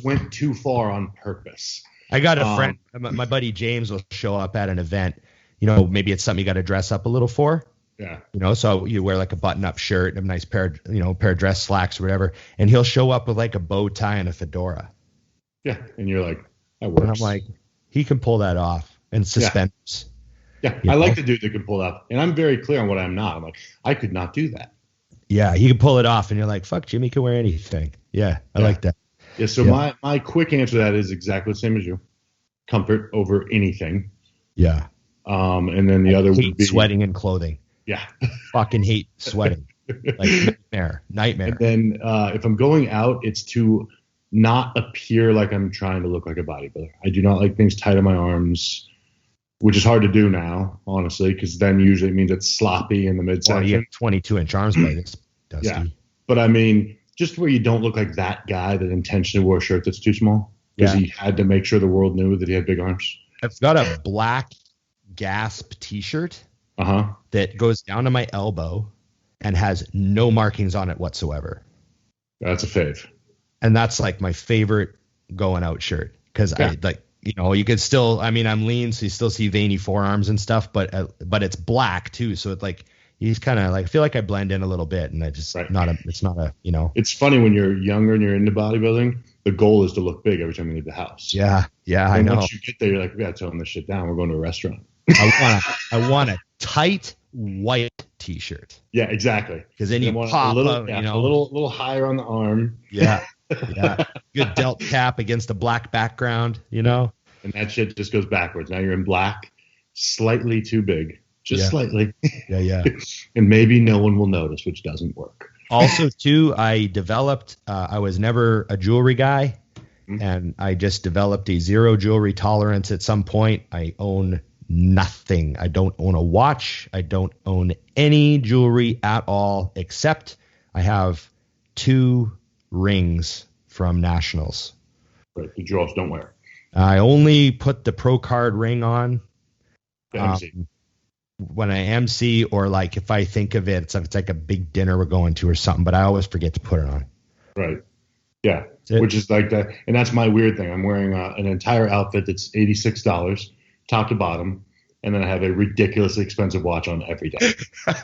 Went too far on purpose. I got a friend, my buddy James will show up at an event. Maybe it's something you got to dress up a little for. Yeah. So you wear like a button-up shirt and a nice pair of dress slacks or whatever, and he'll show up with like a bow tie and a fedora. Yeah, and you're like, That works. And I'm like, he can pull that off. And suspenders. Yeah, I like the dude that can pull it off. And I'm very clear on what I'm not. I'm like, I could not do that. Yeah, he can pull it off. And you're like, fuck, Jimmy can wear anything. Yeah, I like that. Yeah, so my quick answer to that is exactly the same as you. Comfort over anything. Yeah. And then the other would be sweating in clothing. Yeah. Fucking hate sweating. Like nightmare. And then if I'm going out, it's to not appear like I'm trying to look like a bodybuilder. I do not like things tight on my arms, which is hard to do now, honestly, because then usually it means it's sloppy in the midsection. You have 22-inch arms by this, Dusty. Yeah. But I mean, just where you don't look like that guy that intentionally wore a shirt that's too small because he had to make sure the world knew that he had big arms. I've got a black Gasp t-shirt that goes down to my elbow and has no markings on it whatsoever. That's a fave. And that's like my favorite going out shirt because I like, you know, you could still, I mean, I'm lean, so you still see veiny forearms and stuff, but it's black too. So it's like, he's kind of like, I feel like I blend in a little bit and I just it's not a, you know. It's funny when you're younger and you're into bodybuilding, the goal is to look big every time you leave the house. Yeah. Yeah. I know. Once you get there, you're like, we got to tone this shit down. We're going to a restaurant. I want a tight white t-shirt. Yeah, exactly. Because then you pop a little, out, you know, a little higher on the arm. Yeah. Yeah. Good delt cap against a black background, you know. And that shit just goes backwards. Now you're in black, slightly too big. Just slightly. Yeah. And maybe no one will notice, which doesn't work. Also, too, I developed, I was never a jewelry guy, and I just developed a zero jewelry tolerance at some point. I own nothing. I don't own a watch. I don't own any jewelry at all, except I have 2 rings from Nationals. Right, the jewels don't wear. I only put the Pro Card ring on when I MC, or like if I think of it, it's like a big dinner we're going to or something, but I always forget to put it on. Right. Yeah. Which is like that. And that's my weird thing. I'm wearing an entire outfit that's $86, top to bottom. And then I have a ridiculously expensive watch on every day. I'm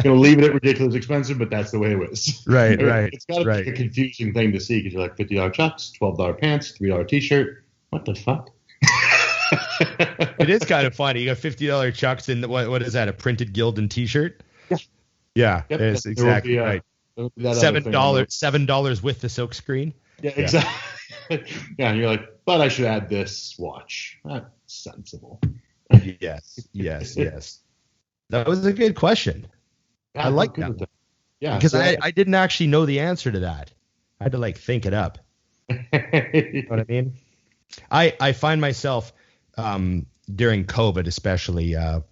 going to leave it at ridiculously expensive, but that's the way it is. Right. It's got to be a confusing thing to see because you're like $50 chucks, $12 pants, $3 t-shirt. What the fuck? It is kind of funny. You got $50 chucks and what is that? A printed Gildan t-shirt? Yeah. Yeah, yep. It's exactly right. $7 with the silk screen. Yeah, exactly. Yeah, and you're like, but I should add this watch. That's sensible. Yes. That was a good question. I like that. Yeah, because I didn't actually know the answer to that. I had to like think it up. You know what I mean? I find myself during COVID, especially, I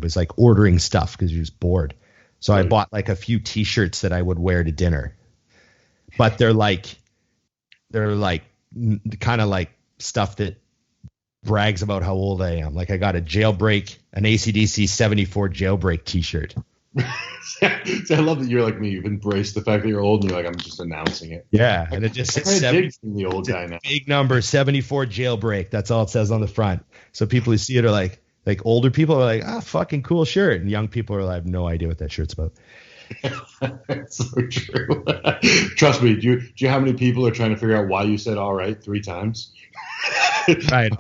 was like ordering stuff because you're just bored. So I bought like a few T-shirts that I would wear to dinner, but they're like kind of like stuff that brags about how old I am. Like I got an AC/DC 74 jailbreak T-shirt. See, I love that you're like me. You've embraced the fact that you're old, and you're like, I'm just announcing it. Yeah, and it just says the old guy now. Big number 74 jailbreak. That's all it says on the front. So people who see it are like older people are like, fucking cool shirt, and young people are like, I have no idea what that shirt's about. That's so true. Trust me. Do you know how many people are trying to figure out why you said "all right" 3 times? Right.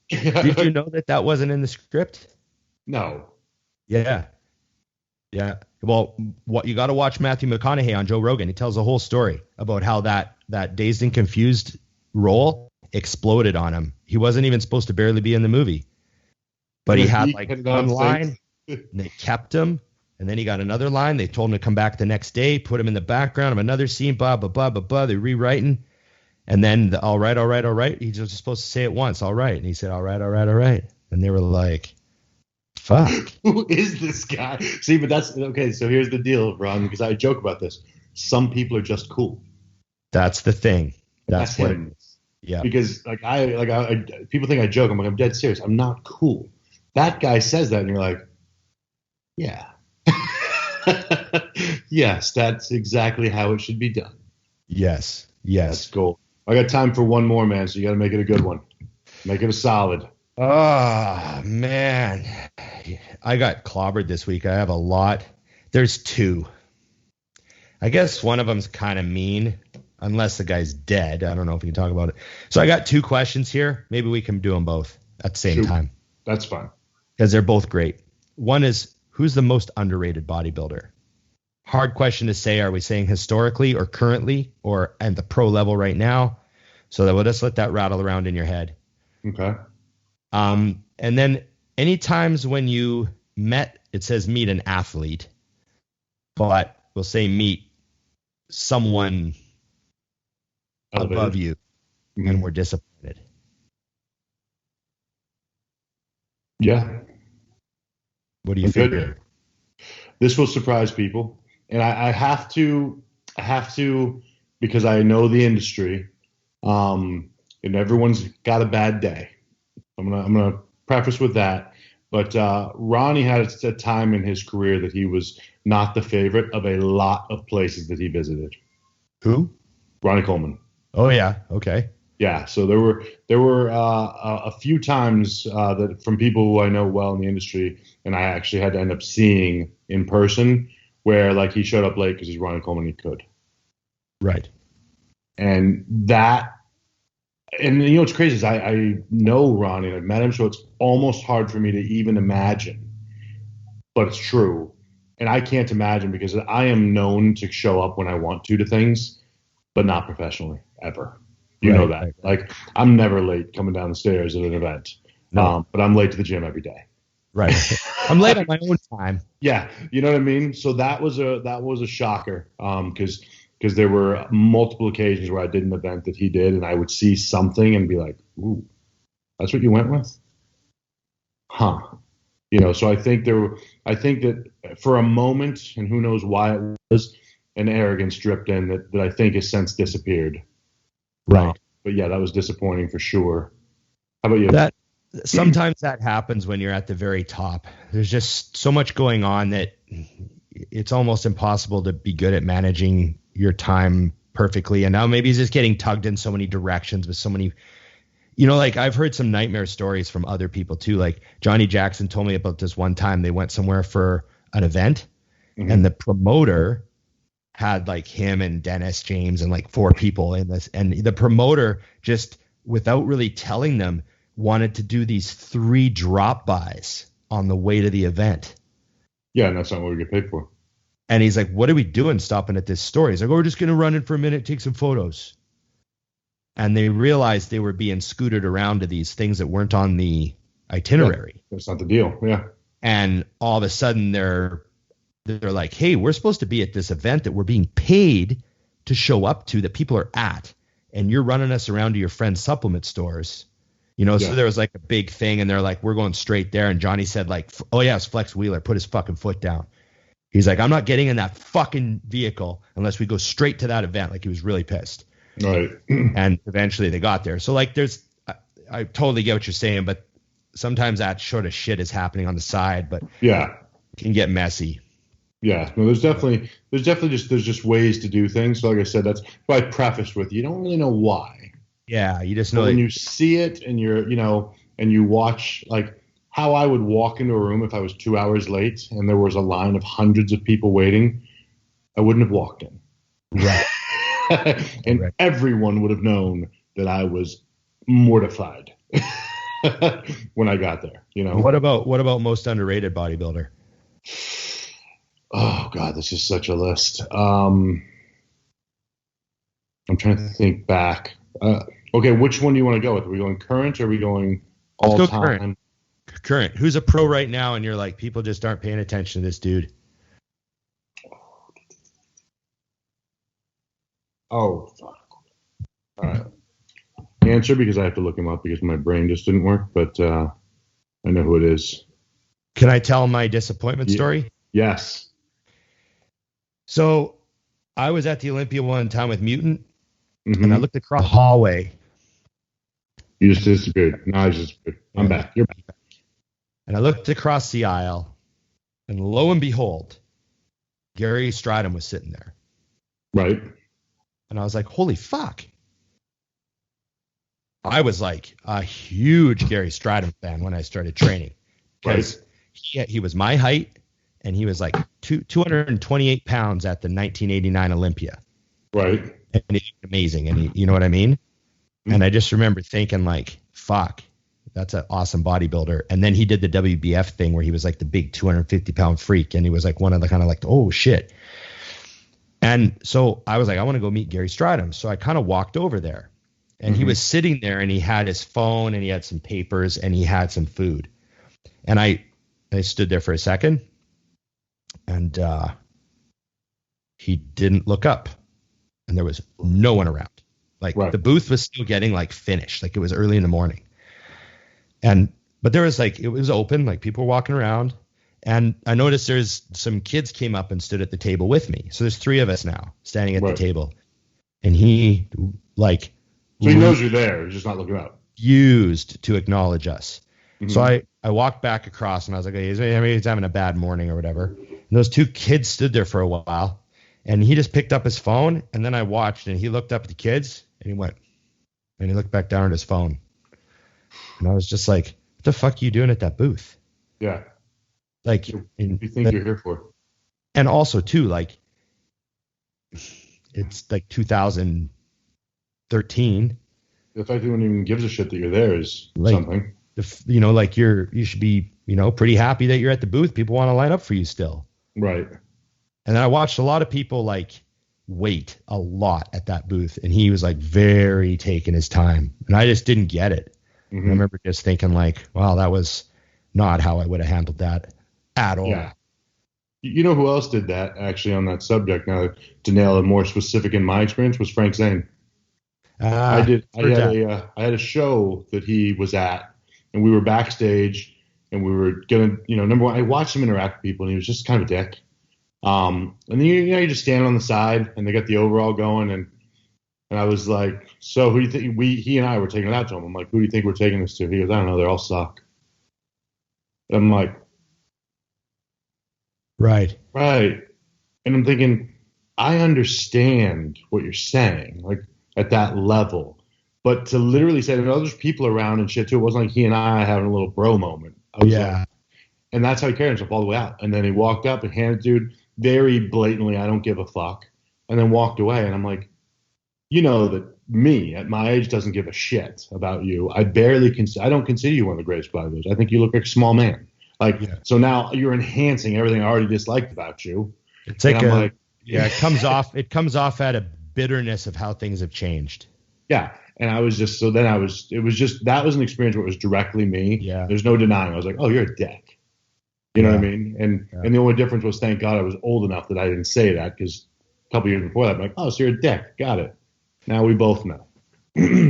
Did you know that wasn't in the script? No. Yeah. Well, what you got to watch Matthew McConaughey on Joe Rogan. He tells the whole story about how that Dazed and Confused role exploded on him. He wasn't even supposed to barely be in the movie, but he had like one line, and they kept him. And then he got another line. They told him to come back the next day, put him in the background of another scene, blah, blah, blah, blah, blah. They're rewriting. And then all right. He's just supposed to say it once, all right. And he said, all right. And they were like, fuck. Who is this guy? See, but that's okay. So here's the deal, Ron, because I joke about this. Some people are just cool. That's the thing. That's what him. It is. Yeah. Because I people think I joke. I'm like, I'm dead serious. I'm not cool. That guy says that, and you're like, yeah. Yes, that's exactly how it should be done. Yes. That's cool. I got time for one more, man, so you got to make it a good one. Make it a solid. Oh, man. I got clobbered this week. I have a lot. There's 2. I guess one of them's kind of mean. unless the guy's dead. I don't know if we can talk about it. So I got 2 questions here. Maybe we can do them both at the same time. That's fine. Because they're both great. One is, who's the most underrated bodybuilder? Hard question to say. Are we saying historically or currently or at the pro level right now? So that we'll just let that rattle around in your head. Okay. And then any times when you met, it says meet an athlete, but we'll say meet someone above you and we're disappointed. Yeah. What do you think? This will surprise people. And I have to, because I know the industry, and everyone's got a bad day. I'm gonna preface with that. But Ronnie had a time in his career that he was not the favorite of a lot of places that he visited. Who? Ronnie Coleman. Oh yeah. Okay. Yeah. So there were a few times that from people who I know well in the industry, and I actually had to end up seeing in person, where like he showed up late because he's Ronnie Coleman. He could. Right. And you know what's crazy is I know Ronnie and I've met him, so it's almost hard for me to even imagine, but it's true. And I can't imagine because I am known to show up when I want to things, but not professionally ever. You know that. Right. Like I'm never late coming down the stairs at an event, but I'm late to the gym every day. Right. I'm late on my own time. Yeah. You know what I mean? So that was a shocker. Because there were multiple occasions where I did an event that he did, and I would see something and be like, "Ooh, that's what you went with, huh?" You know. So I think that for a moment, and who knows why it was, an arrogance dripped in that I think has since disappeared. Right. But yeah, that was disappointing for sure. How about you? Sometimes that happens when you're at the very top. There's just so much going on that it's almost impossible to be good at managing your time perfectly. And now maybe he's just getting tugged in so many directions with so many, like I've heard some nightmare stories from other people too. Like Johnny Jackson told me about this one time they went somewhere for an event and the promoter had like him and Dennis James and like 4 people in this. And the promoter just without really telling them wanted to do these 3 drop-bys on the way to the event. Yeah. And that's not what we get paid for. And he's like, what are we doing stopping at this store? He's like, we're just going to run in for a minute, take some photos. And they realized they were being scooted around to these things that weren't on the itinerary. Yeah, that's not the deal. Yeah. And all of a sudden they're like, hey, we're supposed to be at this event that we're being paid to show up to, that people are at. And you're running us around to your friend's supplement stores. So there was like a big thing and they're like, we're going straight there. And Johnny said like, oh yeah, it's Flex Wheeler, put his fucking foot down. He's like, I'm not getting in that fucking vehicle unless we go straight to that event. Like he was really pissed. Right. And eventually they got there. So like I totally get what you're saying, but sometimes that sort of shit is happening on the side, but yeah, it can get messy. Yeah. No, there's definitely just ways to do things. So like I said, that's why I prefaced with, you don't really know why. Yeah. You just know when you see it and you're, and you watch like, how I would walk into a room if I was 2 hours late and there was a line of hundreds of people waiting, I wouldn't have walked in. Right. And everyone would have known that I was mortified when I got there. What about most underrated bodybuilder? Oh God, this is such a list. I'm trying to think back. Okay, which one do you want to go with? Are we going current or are we going all Let's go time? Current. Who's a pro right now and you're like, people just aren't paying attention to this dude? Oh, fuck. All right. Answer, because I have to look him up because my brain just didn't work, but I know who it is. Can I tell my disappointment story? Yes. So I was at the Olympia one time with Mutant and I looked across the hallway. You just disappeared. No, I just disappeared. I'm back. You're back. And I looked across the aisle, and lo and behold, Gary Stridham was sitting there. Right. And I was like, holy fuck. I was like a huge Gary Stridham fan when I started training. Because he was my height, and he was like 228 pounds at the 1989 Olympia. Right. and he looked amazing, and you know what I mean? And I just remember thinking like, fuck, that's an awesome bodybuilder. And then he did the WBF thing where he was like the big 250-pound freak, and he was like one of the kind of like, oh shit. And so I was like, I want to go meet Gary Stridham. So I kind of walked over there, and he was sitting there, and he had his phone, and he had some papers, and he had some food. And I stood there for a second, and he didn't look up, and there was no one around. Like the booth was still getting like finished. Like it was early in the morning. But there was like, it was open, like people were walking around, and I noticed there's some kids came up and stood at the table with me. So there's 3 of us now standing at the table, and he like, so he knows you're there. He's just not looking up. Used to acknowledge us. So I walked back across, and I was like, hey, he's having a bad morning or whatever. And those 2 kids stood there for a while, and he just picked up his phone, and then I watched, and he looked up at the kids, and he went, and he looked back down at his phone. And I was just like, what the fuck are you doing at that booth? Yeah. Like, what do you think you're here for? And also too, like, it's like 2013. The fact that no one even gives a shit that you're there is like, something. You know, like you should be, you know, pretty happy that you're at the booth. People want to line up for you still. Right. And then I watched a lot of people like wait a lot at that booth, and he was like very taking his time, and I just didn't get it. I remember just thinking like, wow, that was not how I would have handled that at all. Yeah. You know who else did that actually on that subject? Now to nail it more specific in my experience was Frank Zane. I had a show that he was at, and we were backstage, and we were gonna, you know, number one, I watched him interact with people, and he was just kind of a dick. And then you just stand on the side, and they got the overall going, and I was like, so who do you think he and I were taking it out to him? I'm like, who do you think we're taking this to? He goes, I don't know, they all suck. And I'm like, right. And I'm thinking, I understand what you're saying, like at that level, but to literally say that there's people around and shit too, it wasn't like he and I having a little bro moment. I was like, and that's how he carried himself all the way out. And then he walked up and handed dude very blatantly, I don't give a fuck, and then walked away. And I'm like, you know that me at my age doesn't give a shit about you. I don't consider you one of the greatest bodybuilders. I think you look like a small man. Like, so now you're enhancing everything I already disliked about you. It's like, it comes off at a bitterness of how things have changed. Yeah. And I was just, that was an experience where it was directly me. Yeah. There's no denying. I was like, oh, you're a dick. You know what I mean? And the only difference was, thank God I was old enough that I didn't say that, because a couple years before that, I'm like, oh, so you're a dick. Got it. Now we both know.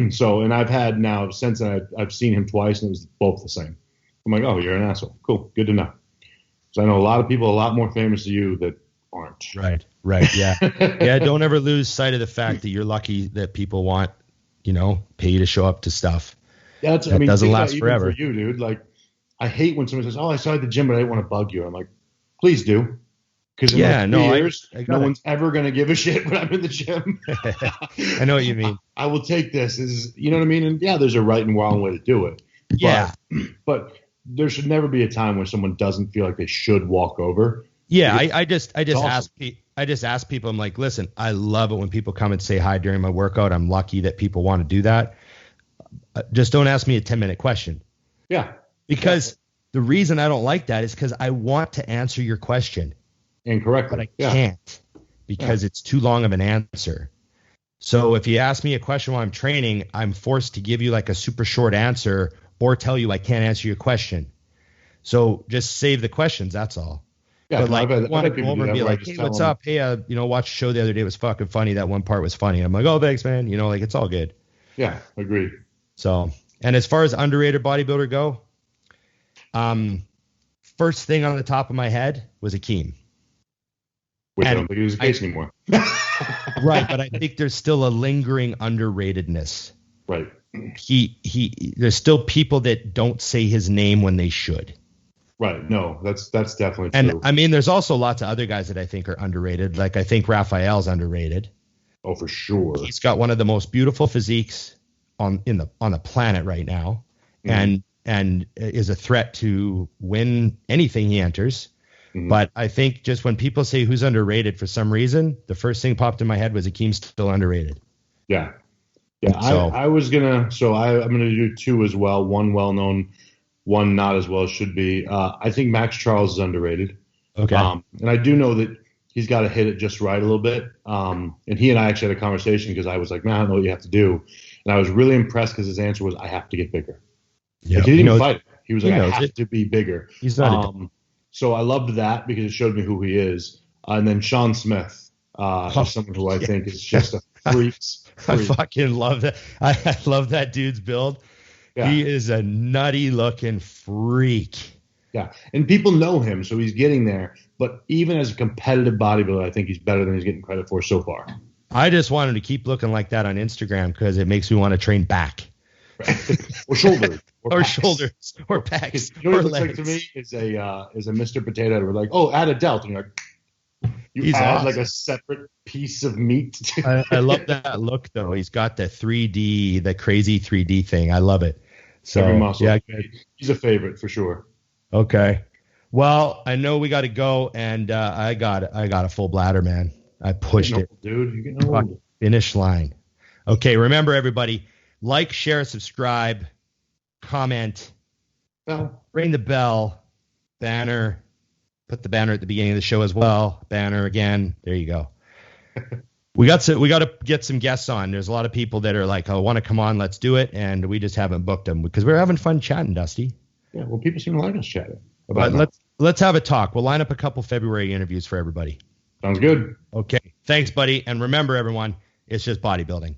So, and I've had now, since I've seen him twice, and it was both the same. I'm like, oh, you're an asshole. Cool. Good to know. So I know a lot of people a lot more famous than you that aren't. Right. Yeah. Yeah. Don't ever lose sight of the fact that you're lucky that people want, you know, pay you to show up to stuff. That doesn't last forever. For you, dude. Like, I hate when someone says, oh, I saw you at the gym, but I didn't want to bug you. I'm like, please do. Because in 3 years, no one's ever going to give a shit when I'm in the gym. I know what you mean. I will take this. You know what I mean? And yeah, there's a right and wrong way to do it. Yeah. But there should never be a time when someone doesn't feel like they should walk over. Yeah, I just ask people, I'm like, listen, I love it when people come and say hi during my workout. I'm lucky that people want to do that. Just don't ask me a 10-minute question. Yeah. Because the reason I don't like that is because I want to answer your question. Incorrectly. But I can't because it's too long of an answer. So if you ask me a question while I'm training, I'm forced to give you like a super short answer or tell you I can't answer your question. So just save the questions. That's all. Yeah, but like, I want to go over and be like, hey, what's up? Hey, watched a show the other day. It was fucking funny. That one part was funny. I'm like, oh, thanks, man. You know, like, it's all good. Yeah, agreed. So, and as far as underrated bodybuilder go, first thing on the top of my head was Akeem. Which I don't think he was the case anymore. Right, but I think there's still a lingering underratedness. Right. There's still people that don't say his name when they should. Right. No, that's definitely true. And I mean, there's also lots of other guys that I think are underrated. Like, I think Raphael's underrated. Oh, for sure. He's got one of the most beautiful physiques on the planet right now, and is a threat to win anything he enters. But I think just when people say who's underrated for some reason, the first thing popped in my head was Akeem's still underrated. Yeah. Yeah. So, I'm going to do two as well. One well-known, one not as well as should be. I think Max Charles is underrated. Okay. And I do know that he's got to hit it just right a little bit. And he and I actually had a conversation because I was like, man, I don't know what you have to do. And I was really impressed because his answer was, I have to get bigger. Yeah. Like, he didn't even fight it. He was like, I have to be bigger. He's not. So I loved that because it showed me who he is. And then Sean Smith is someone who I think is just a freak. I fucking love that. I love that dude's build. Yeah. He is a nutty looking freak. Yeah. And people know him, so he's getting there. But even as a competitive bodybuilder, I think he's better than he's getting credit for so far. I just want him to keep looking like that on Instagram because it makes me want to train back. Or shoulders. Or shoulders. Or pecs. You know what it looks like to me is a Mr. Potato. We're like, oh, add a delt. And you're like, you add awesome. Like a separate piece of meat. I love that look, though. He's got the 3D, the crazy 3D thing. I love it. So, every muscle. Yeah, he's a favorite for sure. Okay. Well, I know we got to go, and I got a full bladder, man. I pushed it. Dude, you're getting old. Finish line. Okay, remember, everybody, like, share, subscribe, comment, ring the bell, banner. Put the banner at the beginning of the show as well. Banner again. There you go. We got to get some guests on. There's a lot of people that are like, I want to come on, let's do it, and we just haven't booked them because we're having fun chatting, Dusty. Yeah, well, people seem to like us chatting. But let's have a talk. We'll line up a couple February interviews for everybody. Sounds good. Okay. Thanks, buddy. And remember, everyone, it's just bodybuilding.